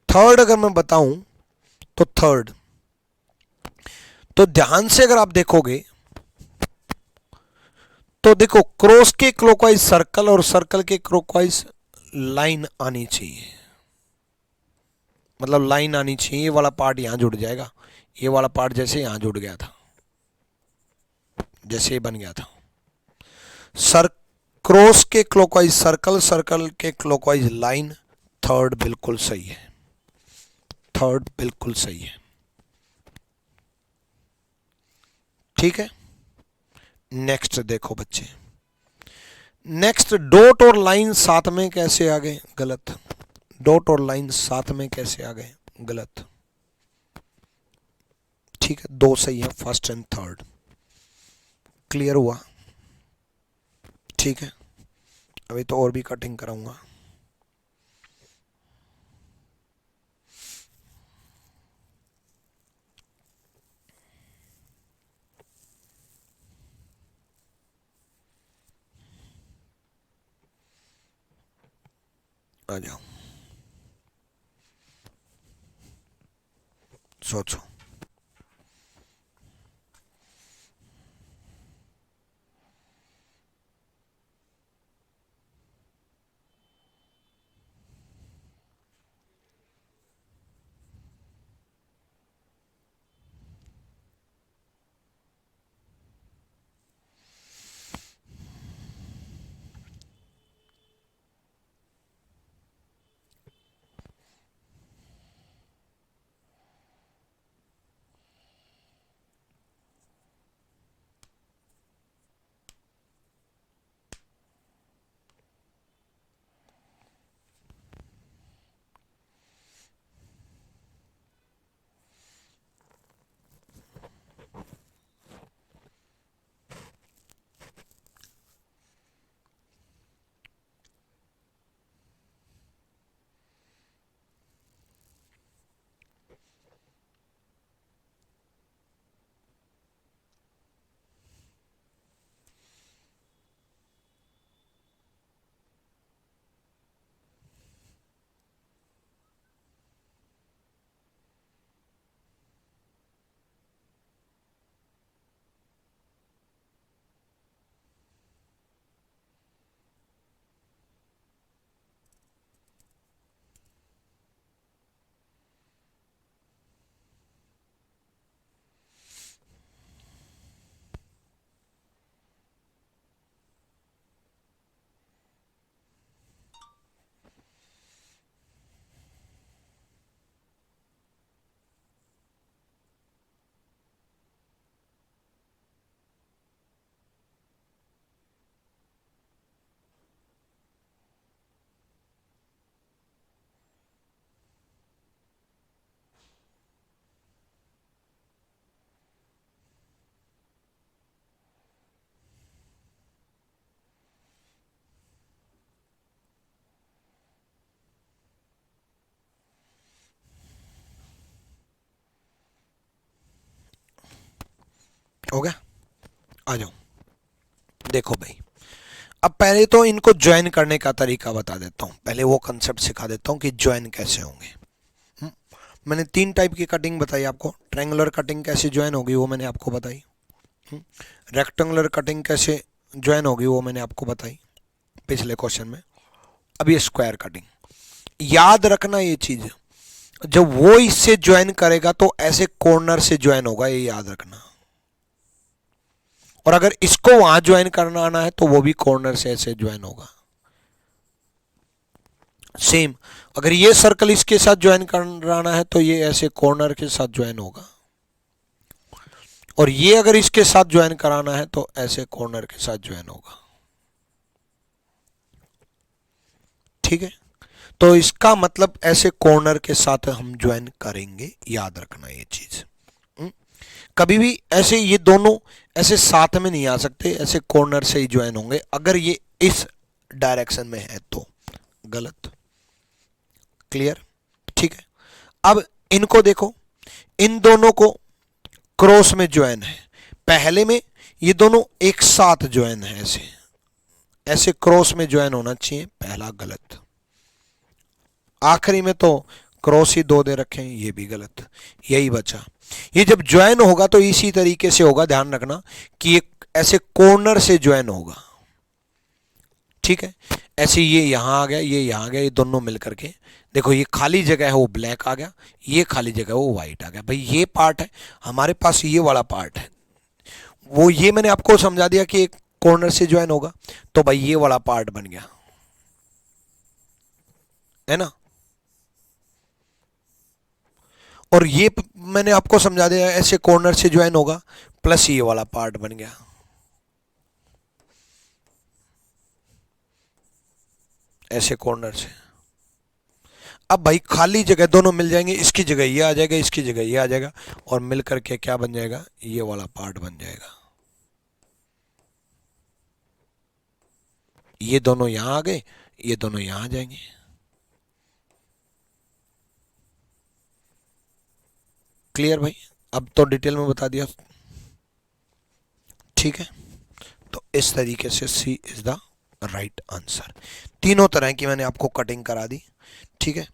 थर्ड अगर मैं बताऊं तो थर्ड, तो ध्यान से अगर आप देखोगे तो देखो क्रॉस के क्लॉकवाइज सर्कल और सर्कल के क्लॉकवाइज लाइन आनी चाहिए, मतलब लाइन आनी चाहिए। ये वाला पार्ट यहां जुड़ जाएगा, ये वाला पार्ट जैसे यहां जुड़ गया था, जैसे ये बन गया था। सर क्रॉस के क्लॉकवाइज सर्कल, सर्कल के क्लॉकवाइज लाइन, थर्ड बिल्कुल सही है, थर्ड बिल्कुल सही है। ठीक है, नेक्स्ट देखो बच्चे, नेक्स्ट डॉट और लाइन साथ में कैसे आ गए, गलत। डॉट और लाइन साथ में कैसे आ गए, गलत। ठीक है, दो सही है, फर्स्ट एंड थर्ड। क्लियर हुआ? ठीक है, अभी तो और भी कटिंग कराऊंगा। आ जाओ, सोचो। हो गया? आ जाओ, देखो भाई, अब पहले तो इनको ज्वाइन करने का तरीका बता देता हूँ, पहले वो कंसेप्ट सिखा देता हूँ कि ज्वाइन कैसे होंगे। हम्म, मैंने तीन टाइप की कटिंग बताई आपको। ट्रायंगुलर कटिंग कैसे ज्वाइन होगी वो मैंने आपको बताई। रेक्टेंगुलर कटिंग कैसे ज्वाइन होगी वो मैंने आपको बताई पिछले क्वेश्चन में। अब ये स्क्वायर कटिंग, याद रखना ये चीज, जब वो इससे ज्वाइन करेगा तो ऐसे कॉर्नर से ज्वाइन होगा, ये याद रखना। और अगर इसको वहां ज्वाइन करना आना है तो वो भी कॉर्नर से ऐसे ज्वाइन होगा। सेम, अगर ये सर्कल इसके साथ ज्वाइन कराना है तो ये ऐसे कॉर्नर के साथ ज्वाइन होगा, और ये अगर इसके साथ ज्वाइन कराना है तो ऐसे कॉर्नर के साथ ज्वाइन होगा। ठीक है, तो इसका मतलब ऐसे कॉर्नर के साथ हम ज्वाइन करेंगे, याद रखना ये चीज। कभी भी ऐसे ये दोनों ऐसे साथ में नहीं आ सकते, ऐसे कॉर्नर से ही ज्वाइन होंगे। अगर ये इस डायरेक्शन में है तो गलत। क्लियर? ठीक है, अब इनको देखो, इन दोनों को क्रॉस में ज्वाइन है। पहले में ये दोनों एक साथ ज्वाइन है, ऐसे ऐसे क्रॉस में ज्वाइन होना चाहिए, पहला गलत। आखिरी में तो क्रॉस ही दो दे रखे हैं, ये भी गलत। यही बचा, ये जब ज्वाइन होगा तो इसी तरीके से होगा, ध्यान रखना कि ये ऐसे कॉर्नर से ज्वाइन होगा। ठीक है, ऐसे ये यहां आ गया, ये यहां आ गया, ये दोनों मिलकर के देखो, ये खाली जगह है वो ब्लैक आ गया, ये खाली जगह है वो व्हाइट आ गया। भाई ये पार्ट है हमारे पास, ये वाला पार्ट है वो, ये मैंने आपको समझा दिया कि एक कॉर्नर से ज्वाइन होगा, तो भाई ये वाला पार्ट बन गया, है ना। और ये मैंने आपको समझा दिया ऐसे कॉर्नर से ज्वाइन होगा, प्लस ये वाला पार्ट बन गया। ऐसे कॉर्नर से। अब भाई खाली जगह दोनों मिल जाएंगे, इसकी जगह ये आ जाएगा, इसकी जगह ये आ जाएगा, और मिल करके क्या बन जाएगा, ये वाला पार्ट बन जाएगा। ये दोनों यहां आ गए, ये दोनों यहां आ जाएंगे। क्लियर भाई? अब तो डिटेल में बता दिया, ठीक है। तो इस तरीके से सी इज द राइट आंसर। तीनों तरह की मैंने आपको कटिंग करा दी, ठीक है।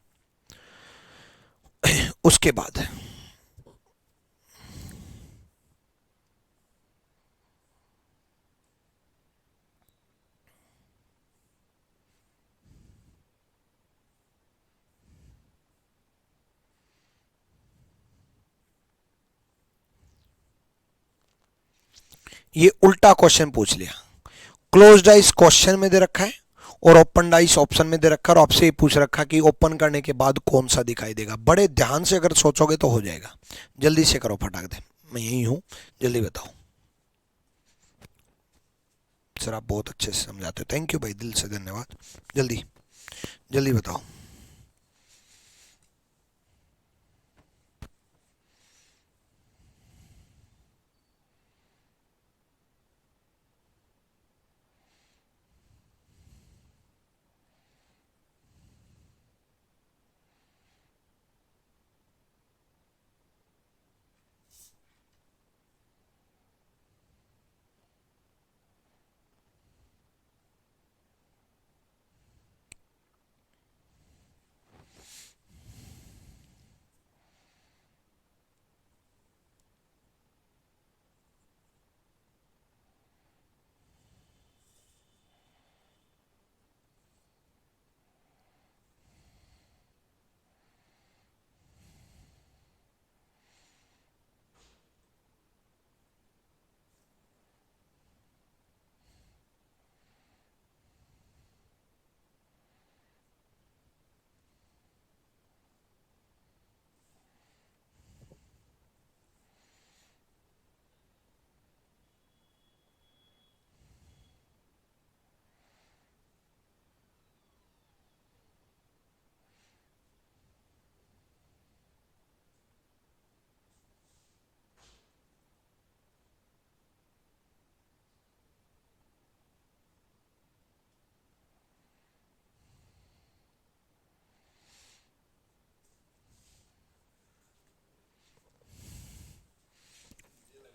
उसके बाद ये उल्टा क्वेश्चन पूछ लिया। क्लोज्ड आइस क्वेश्चन में दे रखा है और ओपन आइस ऑप्शन में दे रखा है, और आपसे ये पूछ रखा कि ओपन करने के बाद कौन सा दिखाई देगा। बड़े ध्यान से अगर सोचोगे तो हो जाएगा। जल्दी से करो फटाक दे, मैं यही हूं, जल्दी बताओ। सर आप बहुत अच्छे से समझाते हो, थैंक यू भाई, दिल से धन्यवाद। जल्दी जल्दी बताओ।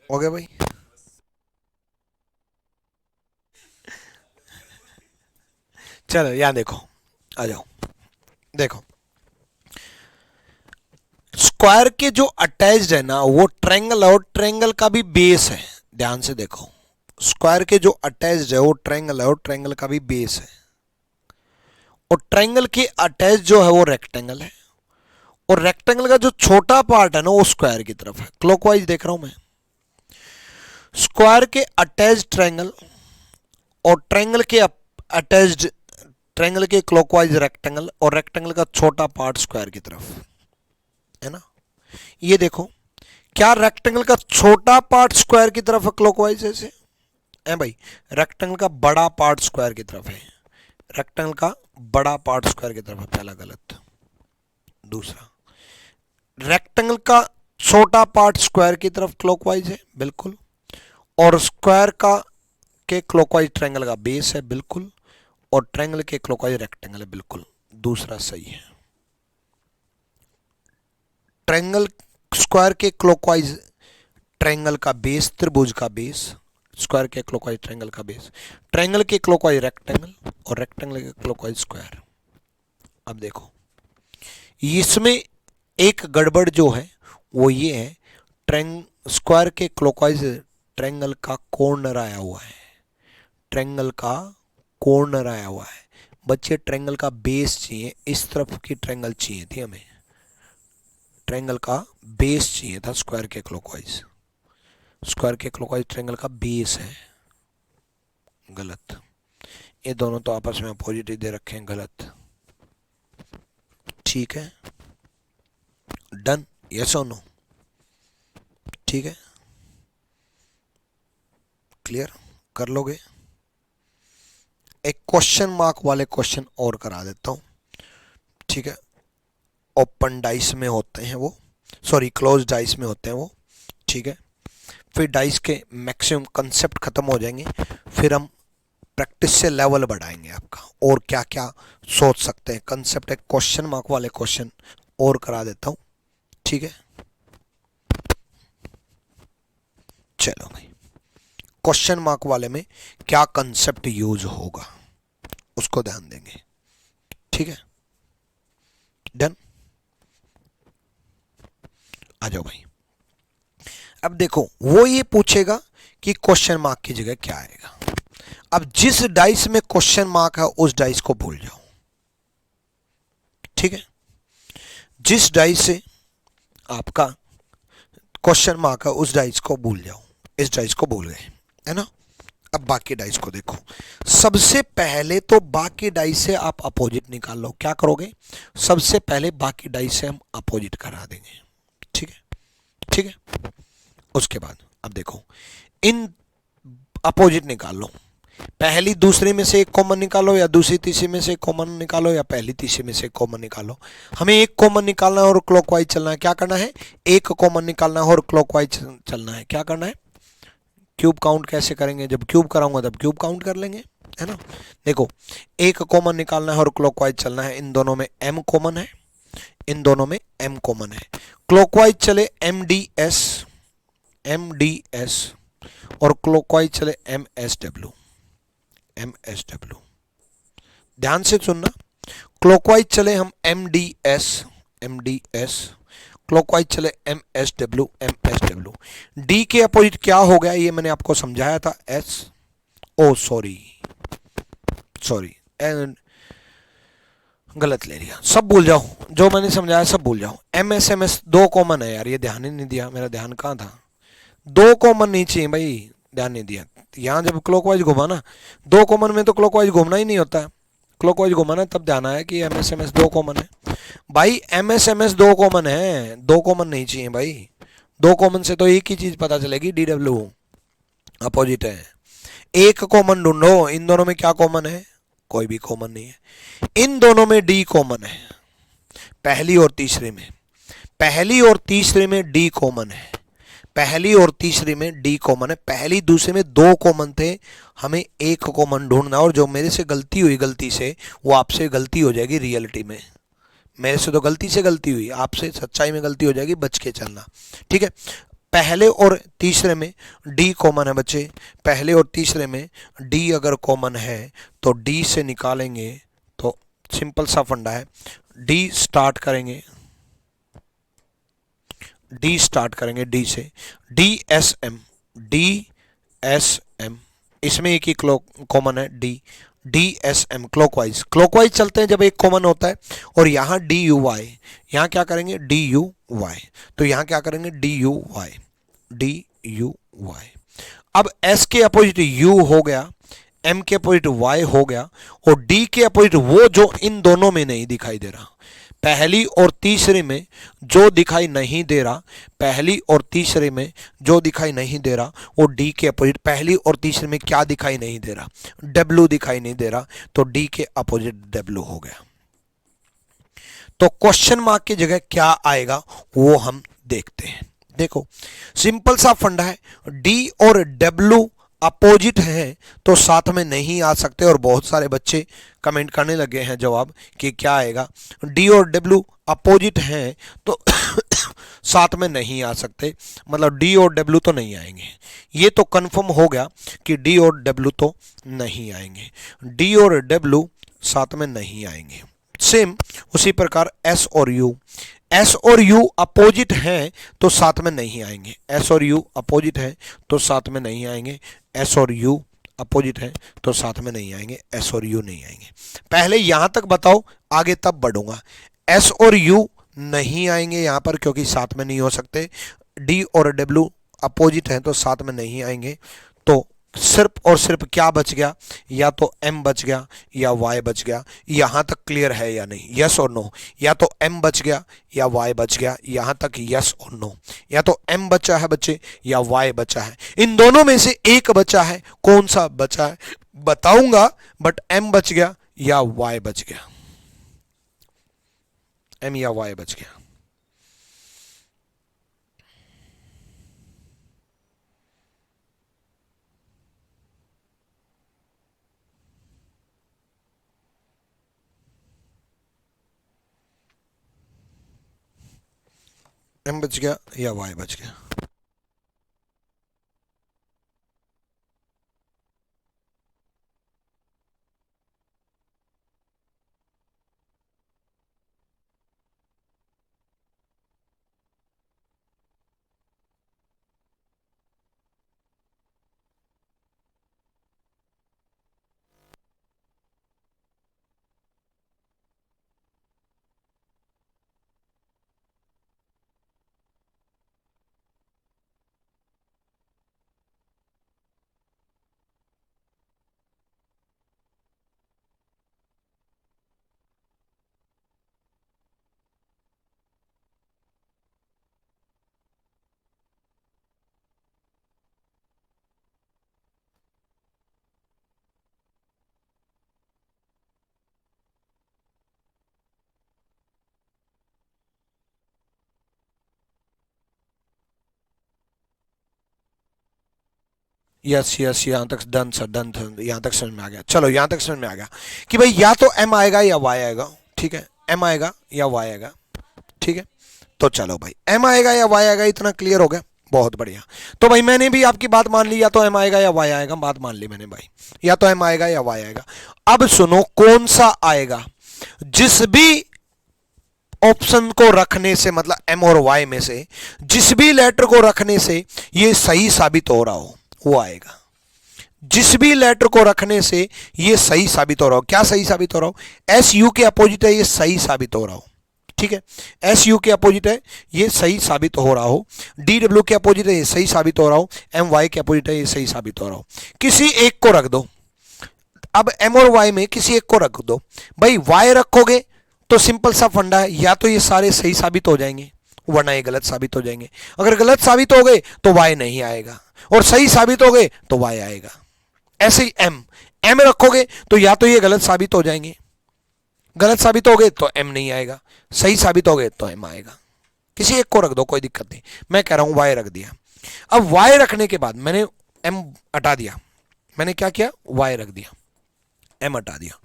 हो गया भाई? चलो यहाँ देखो, आ जाओ, देखो स्क्वायर के जो अटैच्ड है ना वो ट्रायंगल है, और ट्रायंगल का भी बेस है। ध्यान से देखो, स्क्वायर के जो अटैच्ड है वो ट्रायंगल है, और ट्रायंगल का भी बेस है। और ट्रायंगल के अटैच जो है वो रेक्टेंगल है, और रेक्टेंगल का जो छोटा पार्ट है ना वो स्क्वायर की तरफ है। क्लॉकवाइज देख रहा हूं मैं। स्क्वायर के अटैच्ड ट्रायंगल और ट्रायंगल के अटैच्ड, ट्रायंगल के क्लॉकवाइज रेक्टेंगल, और रेक्टेंगल का छोटा पार्ट स्क्वायर की तरफ है ना। ये देखो, क्या रेक्टेंगल का छोटा पार्ट स्क्वायर की तरफ है क्लॉकवाइज ऐसे है भाई? रेक्टेंगल का बड़ा पार्ट स्क्वायर की तरफ है। रेक्टेंगल का बड़ा पार्ट स्क्वायर की तरफ है, पहला गलत। दूसरा, रेक्टेंगल का छोटा पार्ट स्क्वायर की तरफ क्लॉकवाइज है, बिल्कुल। और स्क्वायर का के क्लॉकवाइज ट्रायंगल का बेस है, बिल्कुल। और ट्रायंगल के क्लॉकवाइज रेक्टेंगल है, बिल्कुल। दूसरा सही है। ट्रायंगल स्क्वायर के क्लॉकवाइज ट्रायंगल का बेस, त्रिभुज का बेस, स्क्वायर के क्लॉकवाइज ट्रायंगल का बेस, ट्रायंगल के क्लॉकवाइज रेक्टेंगल, और रेक्टेंगल के क्लॉकवाइज स्क्वायर। अब देखो, इसमें एक गड़बड़ जो है वो ये है, ट्रायंग स्क्वायर के क्लॉकवाइज ट्रायंगल का कॉर्नर आया हुआ है। ट्रायंगल का कॉर्नर आया हुआ है। बच्चे ट्रायंगल का बेस चाहिए, इस तरफ की ट्रायंगल चाहिए थी हमें। ट्रायंगल का बेस चाहिए था स्क्वायर के क्लॉकवाइज। स्क्वायर के क्लॉकवाइज ट्रायंगल का बेस है, गलत। ये दोनों तो आपस में अपोजिट दे रखे हैं, गलत। ठीक है, डन, यस और नो? ठीक है, क्लियर कर लोगे? एक क्वेश्चन मार्क वाले क्वेश्चन और करा देता हूँ, ठीक है। ओपन डाइस में होते हैं वो, सॉरी क्लोज डाइस में होते हैं वो, ठीक है। फिर डाइस के मैक्सिमम कंसेप्ट खत्म हो जाएंगे, फिर हम प्रैक्टिस से लेवल बढ़ाएंगे आपका, और क्या क्या सोच सकते हैं कंसेप्ट। एक क्वेश्चन मार्क वाले क्वेश्चन और करा देता हूँ, ठीक है। चलो भाई, क्वेश्चन मार्क वाले में क्या कंसेप्ट यूज होगा उसको ध्यान देंगे, ठीक है। डन, आ जाओ भाई। अब देखो, वो ये पूछेगा कि क्वेश्चन मार्क की जगह क्या आएगा। अब जिस डाइस में क्वेश्चन मार्क है उस डाइस को भूल जाओ, ठीक है। जिस डाइस से आपका क्वेश्चन मार्क है उस डाइस को भूल जाओ। इस डाइस को भूल गए, है ना। अब बाकी डाइस को देखो। सबसे पहले तो बाकी डाइस से आप अपोजिट निकाल लो। क्या करोगे? सबसे पहले बाकी डाइस से हम अपोजिट करा देंगे, ठीक है, ठीक है। उसके बाद अब देखो, इन अपोजिट निकाल लो। पहली दूसरे में से एक कॉमन निकालो, या दूसरी तीसरी में से एक कॉमन निकालो, या पहली तीसरी में से एक कॉमन निकालो। हमें एक कॉमन निकालना है और क्लॉकवाइज चलना है। क्या करना है? एक कॉमन निकालना है और क्लॉकवाइज चलना है। क्या करना है? क्यूब काउंट कैसे करेंगे? जब क्यूब कराऊंगा तब क्यूब काउंट कर लेंगे, है ना। देखो, एक कॉमन निकालना है और क्लॉकवाइज चलना है। इन दोनों में m कॉमन है, इन दोनों में m कॉमन है। क्लॉकवाइज चले mds और क्लॉकवाइज चले msw। ध्यान से सुनना, क्लॉकवाइज चले हम mds, क्लॉकवाइज चले msw। d के अपोजिट क्या हो गया ये मैंने आपको समझाया था, s। ओ सॉरी, गलत ले लिया। सब भूल जाओ, जो मैंने समझाया सब भूल जाओ। ms दो कॉमन है यार, ये ध्यान ही नहीं दिया। मेरा ध्यान कहाँ था? दो कॉमन नहीं चाहिए भाई, ध्यान नहीं दिया। यहाँ जब क्लॉकवाइज घुमा ना, दो कॉमन में तो क्लॉकवाइज घूमना ही नहीं होता है। क्लॉकवाइज घुमाना तब ध्यान आया कि ms दो कॉमन है। भाई ms दो कॉमन है, दो कॉमन नहीं चाहिए भाई। दो कॉमन से तो एक ही चीज पता चलेगी, dw अपोजिट है। एक कॉमन ढूंढो। इन दोनों में क्या कॉमन है? कोई भी कॉमन नहीं है। इन दोनों में d कॉमन है, पहली और तीसरे में। पहली और तीसरे में d कॉमन है, पहली और तीसरी में d कॉमन है। पहली दूसरे में दो कॉमन थे, हमें एक कॉमन ढूंढना। और जो मेरे से गलती हुई, गलती से, वो आपसे गलती हो जाएगी रियलिटी में। मेरे से तो गलती से गलती हुई, आपसे सच्चाई में गलती हो जाएगी, बच के चलना, ठीक है। पहले और तीसरे में d कॉमन है बच्चे। पहले और तीसरे में d अगर कॉमन है तो d से निकालेंगे, तो सिंपल सा फंडा है, d स्टार्ट करेंगे, d स्टार्ट करेंगे d से, dsm, इसमें एक ही कॉमन है d, dsm क्लॉकवाइज। क्लॉकवाइज चलते हैं जब एक कॉमन होता है। और यहाँ duy, यहाँ क्या करेंगे? duy। तो यहाँ क्या करेंगे? duy। अब s के अपोजिट u हो गया, m के अपोजिट y हो गया, और d के अपोजिट वो जो इन दोनों में नहीं दिखाई दे रहा। पहली और तीसरे में जो दिखाई नहीं दे रहा, पहली और तीसरे में जो दिखाई नहीं दे रहा वो d के अपोजिट। पहली और तीसरे में क्या दिखाई नहीं दे रहा? w दिखाई नहीं दे रहा, तो d के अपोजिट w हो गया। तो क्वेश्चन मार्क की जगह क्या आएगा वो हम देखते हैं। देखो, सिंपल सा फंडा है, d और w अपोजिट हैं तो साथ में नहीं आ सकते। और बहुत सारे बच्चे कमेंट करने लगे हैं जवाब कि क्या आएगा, d और w अपोजिट हैं तो साथ में नहीं आ सकते, मतलब d और w तो नहीं आएंगे। ये तो कंफर्म हो गया कि d और w तो नहीं आएंगे, d और w साथ में नहीं आएंगे। सेम उसी प्रकार s और u अपोजिट हैं तो साथ में नहीं आएंगे। s और u अपोजिट हैं तो साथ में नहीं आएंगे, s और u अपोजिट हैं तो साथ में नहीं आएंगे, s और u नहीं आएंगे। पहले यहां तक बताओ, आगे तब बढ़ूंगा। s और u नहीं आएंगे यहां पर क्योंकि साथ में नहीं हो सकते। d और w अपोजिट हैं तो साथ में नहीं आएंगे। तो सिर्फ और सिर्फ क्या बच गया? या तो m बच गया या y बच गया। यहां तक क्लियर है या नहीं? यस और नो। या तो m बच गया या y बच गया, यहां तक यस और नो। या तो m बचा है बच्चे या y बचा है। इन दोनों में से एक बचा है, कौन सा बचा है? बताऊंगा, बट एम बच गया या वाई बच गया, एम या वाई बच गया। एम बच गया या वाई बच गया। यस यस, यहां तक डन सर, डन सर, यहां तक समझ में आ गया। चलो यहां तक समझ में आ गया कि भाई या तो एम आएगा या वाई आएगा, ठीक है, एम आएगा या वाई आएगा, ठीक है। तो चलो भाई एम आएगा या वाई आएगा, इतना क्लियर हो गया, बहुत बढ़िया। तो भाई मैंने भी आपकी बात मान ली, या तो एम आएगा या वाई आएगा, बात मान ली मैंने भाई, या तो एम आएगा या वाई आएगा। अब सुनो कौन सा आएगा, जिस भी ऑप्शन को रखने से, मतलब एम और वाई में से जिस भी लेटर को रखने से ये सही साबित हो रहा हो वो आएगा। जिस भी लेटर को रखने से ये सही साबित हो रहा हो, क्या सही साबित हो रहा हो, एस यू के अपोजिट है ये सही साबित हो रहा हो, ठीक है, एस यू के अपोजिट है ये सही साबित हो रहा हो, डी डब्ल्यू के अपोजिट है ये सही साबित हो रहा हो, एम वाई के अपोजिट है ये सही साबित हो रहा हो। किसी एक को रख दो, अब एम और वाई में किसी एक को रख दो भाई। वाई रखोगे तो सिंपल सा फंडा है, या तो ये सारे सही साबित हो जाएंगे वरना ये गलत साबित हो जाएंगे। अगर गलत साबित हो गए तो वाई नहीं आएगा, और सही साबित हो गए तो वाई आएगा। ऐसे ही एम, एम रखोगे तो या तो ये गलत साबित हो जाएंगे, गलत साबित हो गए तो एम नहीं आएगा, सही साबित हो गए तो एम आएगा। किसी एक को रख दो, कोई दिक्कत नहीं, मैं कह रहा हूं वाई रख दिया। अब वाई रखने के बाद मैंने एम हटा दिया, मैंने क्या किया, वाई रख दिया, एम हटा दिया।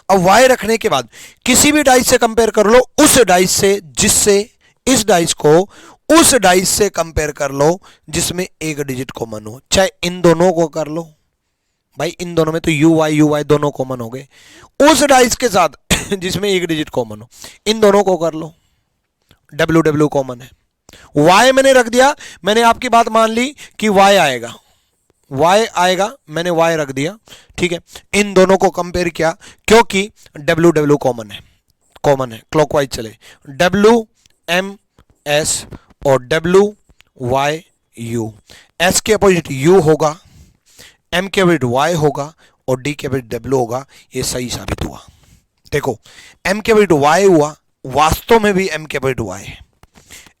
अब वाई रखने के बाद किसी भी डाइस से कंपेयर कर लो, उस डाइस से जिससे इस डाइस को उस डाइस से कंपेयर कर लो जिसमें एक डिजिट कॉमन हो, चाहे इन दोनों को कर लो भाई, इन दोनों में तो यू वाई दोनों कॉमन हो गए, उस डाइस के साथ जिसमें एक डिजिट कॉमन हो, इन दोनों को कर लो, डब्ल्यू डब्ल्यू कॉमन है। वाई मैंने रख दिया, मैंने आपकी बात मान ली कि वाई आएगा, वाई आएगा, मैंने वाई रख दिया, ठीक है। इन दोनों को कंपेयर किया क्योंकि डब्ल्यू डब्ल्यू कॉमन है, कॉमन है, क्लॉकवाइज चले, डब्ल्यू एम एस और डब्ल्यू वाई यू, एस के अपोजिट यू होगा, एम के अपोजिट वाई होगा और डी के अपोजिट डब्ल्यू होगा। ये सही साबित हुआ। देखो एम के अपोजिट वाई हुआ, वास्तव में भी एम के अपोजिट वाई है,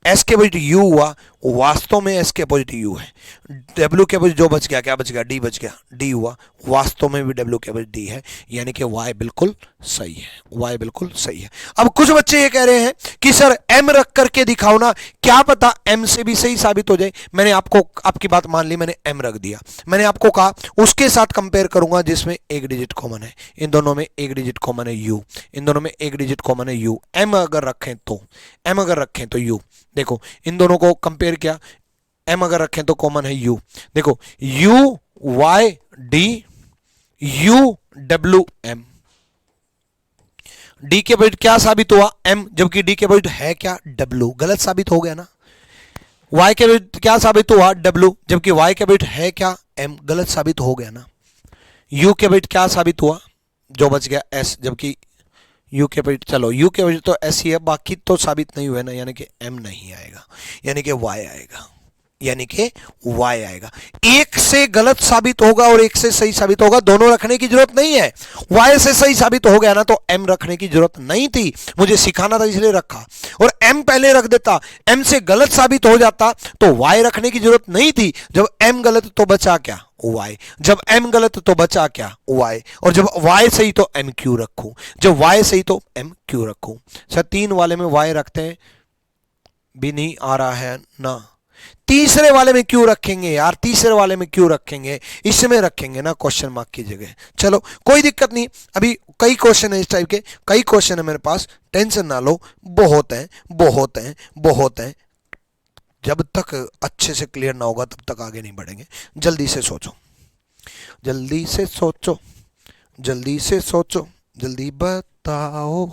एस के अपोजिट यू हुआ, वास्तव में एस के अपोजिट यू है, डब्ल्यू के अपोजिट जो बच गया, क्या बच गया, डी बच गया, डी हुआ, वास्तव में भी डब्ल्यू के अपोजिट डी है, यानी कि वाई बिल्कुल सही है, वाई बिल्कुल सही है। अब कुछ बच्चे ये कह रहे हैं कि सर एम रख करके दिखाओ ना, क्या पता एम से भी सही साबित हो जाए। मैंने आपको आपकी बात मान ली, मैंने एम रख दिया, मैंने आपको कहा उसके साथ कंपेयर करूंगा जिसमें एक डिजिट कॉमन है, इन दोनों में एक डिजिट कॉमन है यू, इन दोनों में एक डिजिट कॉमन है यू, एम अगर रखें तो, एम अगर रखें तो यू, देखो इन दोनों को कंपेयर किया, एम अगर रखें तो कॉमन है यू, देखो U Y D, U W M, D के अपोजिट क्या साबित हुआ, एम, जबकि डी के अपोजिट है क्या, डब्ल्यू, गलत साबित हो गया ना। वाई के अपोजिट क्या साबित हुआ, डब्ल्यू, जबकि वाई के अपोजिट है क्या, एम, गलत साबित हो गया ना। यू के अपोजिट क्या साबित हुआ, जो बच गया एस, जबकि यू के अपोजिट, चलो यू के अपोजिट तो एस ही है, बाकी तो साबित नहीं हुआ ना, यानी कि एम नहीं आएगा, यानी कि वाई आएगा। यानी कि y आएगा। एक से गलत साबित होगा और एक से सही साबित होगा, दोनों रखने की जरूरत नहीं है। y से सही साबित हो गया ना तो m रखने की जरूरत नहीं थी, मुझे सिखाना था इसलिए रखा। और m पहले रख देता, m से गलत साबित हो जाता तो y रखने की जरूरत नहीं थी। जब m गलत तो बचा क्या, y। जब m गलत तो बचा क्या, y। और जब y सही तो m क्यों रखूं, जब y सही तो m क्यों रखूं। सर 3 वाले में y रखते हैं, भी नहीं आ रहा है ना। तीसरे वाले में क्यों रखेंगे यार, तीसरे वाले में क्यों रखेंगे, इसमें रखेंगे ना क्वेश्चन मार्क की जगह। चलो कोई दिक्कत नहीं, अभी कई क्वेश्चन है इस टाइप के, कई क्वेश्चन है मेरे पास, टेंशन ना लो, बहुत है बहुत है बहुत है। जब तक अच्छे से क्लियर ना होगा तब तक आगे नहीं बढ़ेंगे। जल्दी से सोचो, जल्दी से सोचो, जल्दी से सोचो, जल्दी बताओ।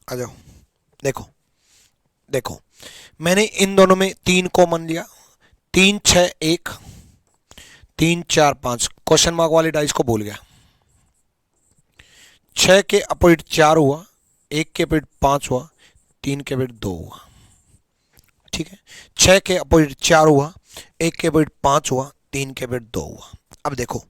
आ जाओ, देखो देखो, मैंने इन दोनों में 3 कॉमन लिया, 3 6 1, 3 4 5, क्वेश्चन मार्क वाली डाइस को भूल गया। 6 के अपोजिट 4 हुआ, 1 के अपोजिट 5 हुआ, 3 के अपोजिट 2 हुआ। ठीक है, 6 के अपोजिट 4 हुआ, 1 के अपोजिट 5 हुआ, 3 के अपोजिट 2 हुआ। अब देखो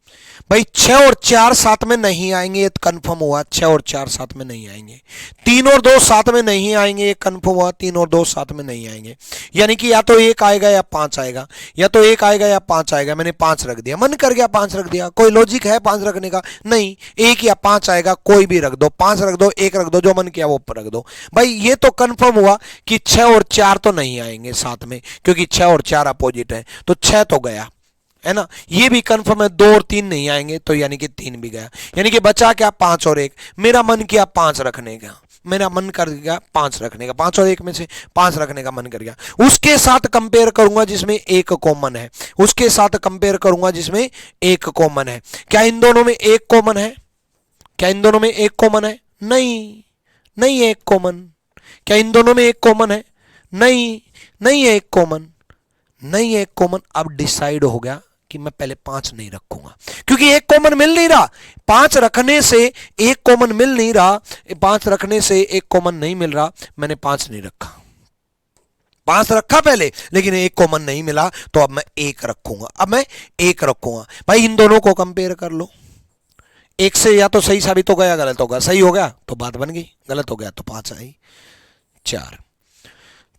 भाई 6 और 4 साथ में नहीं आएंगे, ये कंफर्म हुआ, 6 और 4 साथ में नहीं आएंगे। 3 और 2 साथ में नहीं आएंगे, ये कंफर्म हुआ, 3 और 2 साथ में नहीं आएंगे। यानी कि या तो 1 आएगा या 5 आएगा, या तो 1 आएगा या 5 आएगा। मैंने 5 रख दिया, मन कर गया 5 रख दिया, कोई लॉजिक है 5 रखने का? नहीं, 1 या 5 आएगा, कोई भी रख दो, 5 रख दो, 1 रख दो, जो मन किया वो रख दो। भाई ये तो कंफर्म हुआ कि 6 और 4 तो नहीं आएंगे साथ में, क्योंकि 6 और 4 अपोजिट है, तो 6 तो गया है ना। ये भी कंफर्म है 2 और 3 नहीं आएंगे, तो यानी कि 3 भी गया। यानी कि बचा क्या, 5 और 1। मेरा मन किया 5 रखने का, मेरा मन कर गया 5 रखने का, 5 और 1 में से 5 रखने का मन कर गया। उसके साथ कंपेयर करूंगा जिसमें 1 कॉमन है, उसके साथ कंपेयर करूंगा जिसमें 1 कॉमन है। क्या इन दोनों में 1 कॉमन है? क्या इन दोनों में 1 कॉमन है? नहीं, नहीं है 1 कॉमन। क्या इन दोनों में 1 कॉमन है? नहीं, नहीं है 1 कॉमन, नहीं है 1 कॉमन। अब डिसाइड हो गया कि मैं पहले 5 नहीं रखूंगा, क्योंकि 1 कॉमन मिल नहीं रहा। 5 रखने से 1 कॉमन मिल नहीं रहा, 5 रखने से 1 कॉमन नहीं मिल रहा, मैंने 5 नहीं रखा। 5 रखा पहले, लेकिन 1 कॉमन नहीं मिला, तो अब मैं 1 रखूंगा, अब मैं 1 रखूंगा। भाई इन दोनों को कंपेयर कर लो, 1 से या तो सही साबित हो गया या गलत होगा। सही हो गया तो बात बन गई, गलत हो गया तो 5 आई। 4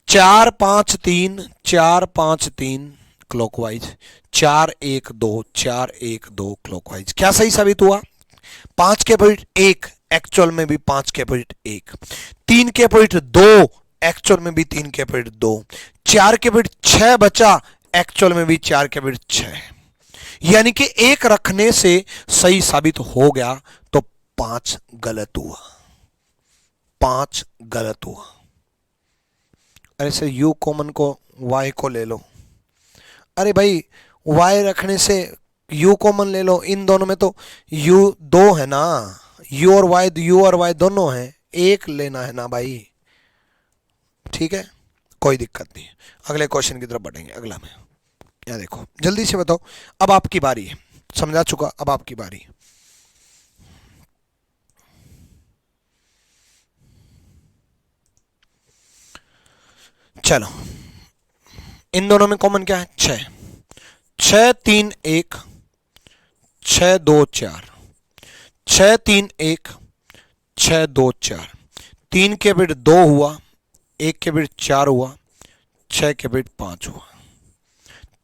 4 5 3, 4 5 3 क्लॉकवाइज, 4 1 2, 4 1 2 क्लॉकवाइज। क्या सही साबित हुआ? 5 के अपोजिट 1, एक्चुअल में भी 5 के अपोजिट 1, 3 के अपोजिट 2, एक्चुअल में भी 3 के अपोजिट 2, 4 के अपोजिट 6 बचा, एक्चुअल में भी 4 के अपोजिट 6। यानी कि 1 रखने से सही साबित हो गया, तो 5 गलत हुआ, 5 गलत हुआ। अरे सर यू कॉमन को y को ले लो। अरे भाई y रखने से u कॉमन ले लो, इन दोनों में तो u 2 है ना, u और y दोनों हैं, 1 लेना है ना भाई। ठीक है, कोई दिक्कत नहीं। अगले क्वेश्चन की तरफ बढ़ेंगे। अगला में यहाँ देखो, जल्दी से बताओ, अब आपकी बारी है, समझा चुका, अब आपकी बारी है। चलो इन दोनों में कॉमन क्या है? 6, 6 3 1, 6 2 4, 6 3 1 6 2 4, 3 के बिट 2 हुआ, 1 के बिट 4 हुआ, 6 के बिट 5 हुआ,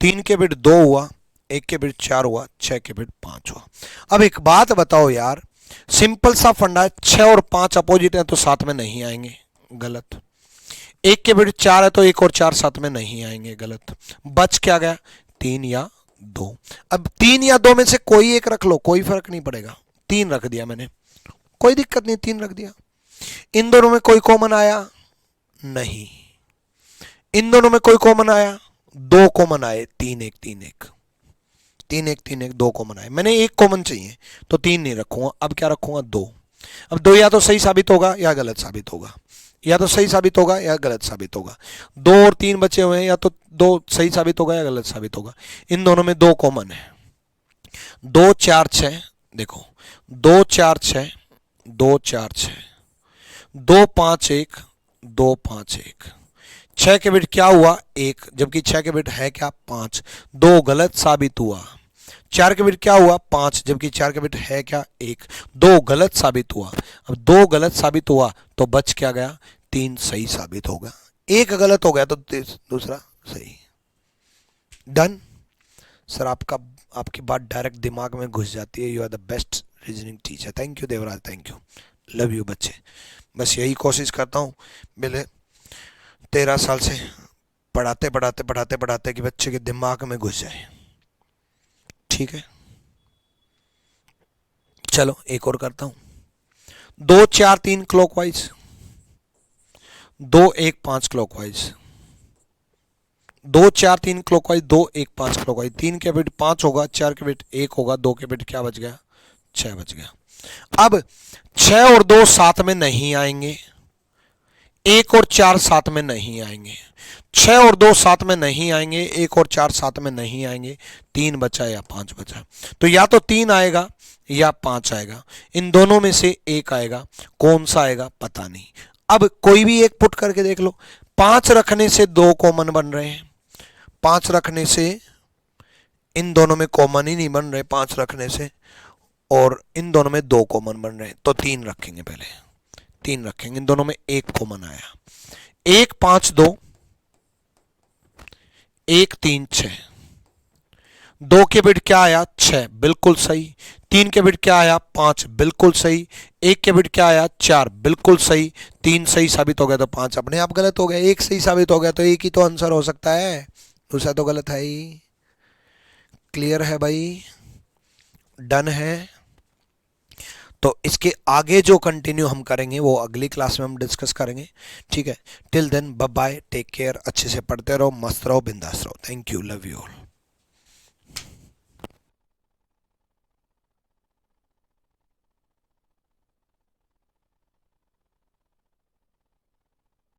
3 के बिट 2 हुआ, 1 के बिट 4 हुआ, 6 के बिट 5 हुआ। अब एक बात बताओ यार, सिंपल सा फंडा है, 6 और 5 अपोजिट है तो साथ में नहीं आएंगे, गलत। 1 के बिट 4 है तो 1 और 4 साथ में नहीं आएंगे, गलत। बच क्या गया, 3 या 2। अब 3 या 2 में से कोई एक रख लो, कोई फर्क नहीं पड़ेगा। 3 रख दिया मैंने, कोई दिक्कत नहीं, 3 रख दिया। इन दोनों में कोई कॉमन आया नहीं, इन दोनों में कोई कॉमन आया, 2 कॉमन आए, 3 1 3 1 3 1 3 1 2 कॉमन आए। मैंने 1 कॉमन चाहिए तो 3 नहीं रखूंगा, अब क्या रखूंगा, 2। अब 2 या तो सही साबित होगा या गलत साबित होगा, या तो सही साबित होगा या गलत साबित होगा। 2 और 3 बचे हुए हैं, या तो 2 सही साबित होगा या गलत साबित होगा। इन दोनों में 2 कॉमन है, 2 4 6, देखो 2 4 6 2 4 6, 2 5 1 2 5 1, 6 के बिट क्या हुआ, 1, जबकि 6 के बिट है क्या, 5, 2 गलत साबित हुआ। 4 के बिट क्या हुआ, 5, जबकि 4 के बिट है क्या, 1, 2 गलत साबित हुआ। अब 2 गलत साबित हुआ तो बच क्या गया, 3 सही साबित होगा। 1 गलत हो गया तो दूसरा सही। डन सर, आपकी बात डायरेक्ट दिमाग में घुस जाती है। You are the best reasoning teacher. Thank you Devraj, thank you, love you बच्चे। बस यही कोशिश करता हूँ पहले 13 साल से पढ़ाते पढ़ाते पढ़ाते पढ़ाते कि बच्चे के दिमाग में घुस जाए। ठीक है, चलो एक और करता हूं। 2 4 3 क्लॉकवाइज, 2 1 5 क्लॉकवाइज, 2 4 3 क्लॉकवाइज, 2 1 5 क्लॉकवाइज। 3 के बिट 5 होगा, 4 के बिट 1 होगा, 2 के बिट क्या बच गया, 6 बच गया। अब 6 और 2 साथ में नहीं आएंगे, 1 और 4 साथ में नहीं आएंगे। 6 और 2 साथ में नहीं आएंगे, 1 और 4 साथ में नहीं आएंगे। 3 बचा या 5 बचा, तो या तो 3 आएगा या 5 आएगा। इन दोनों में से एक आएगा, कौन सा आएगा पता नहीं। अब कोई भी एक पुट करके देख लो। 5 रखने से 2 कॉमन बन रहे हैं, 5 रखने से इन दोनों में कॉमन ही नहीं बन रहे 5 रखने से, और इन दोनों में 2 कॉमन बन रहे हैं, तो 3 रखेंगे, पहले 3 रखेंगे। इन दोनों में 1 कॉमन आया, 1 5 2, 1 3 6। 2 के बिट क्या आया, 6, बिल्कुल सही। 3 के बिट क्या आया, 5, बिल्कुल सही। 1 के बिट क्या आया, 4, बिल्कुल सही। 3 सही साबित हो गया तो 5 अपने आप गलत हो गया। 1 सही साबित हो गया तो 1 ही तो आंसर हो सकता है, दूसरा तो गलत है ही। क्लियर है भाई, डन है। तो इसके आगे जो कंटिन्यू हम करेंगे वो अगली क्लास में हम डिस्कस करेंगे। ठीक है, till then bye bye, take care, अच्छे से पढ़ते रहो, मस्त रहो, बिंदास रहो। Thank you, love you all.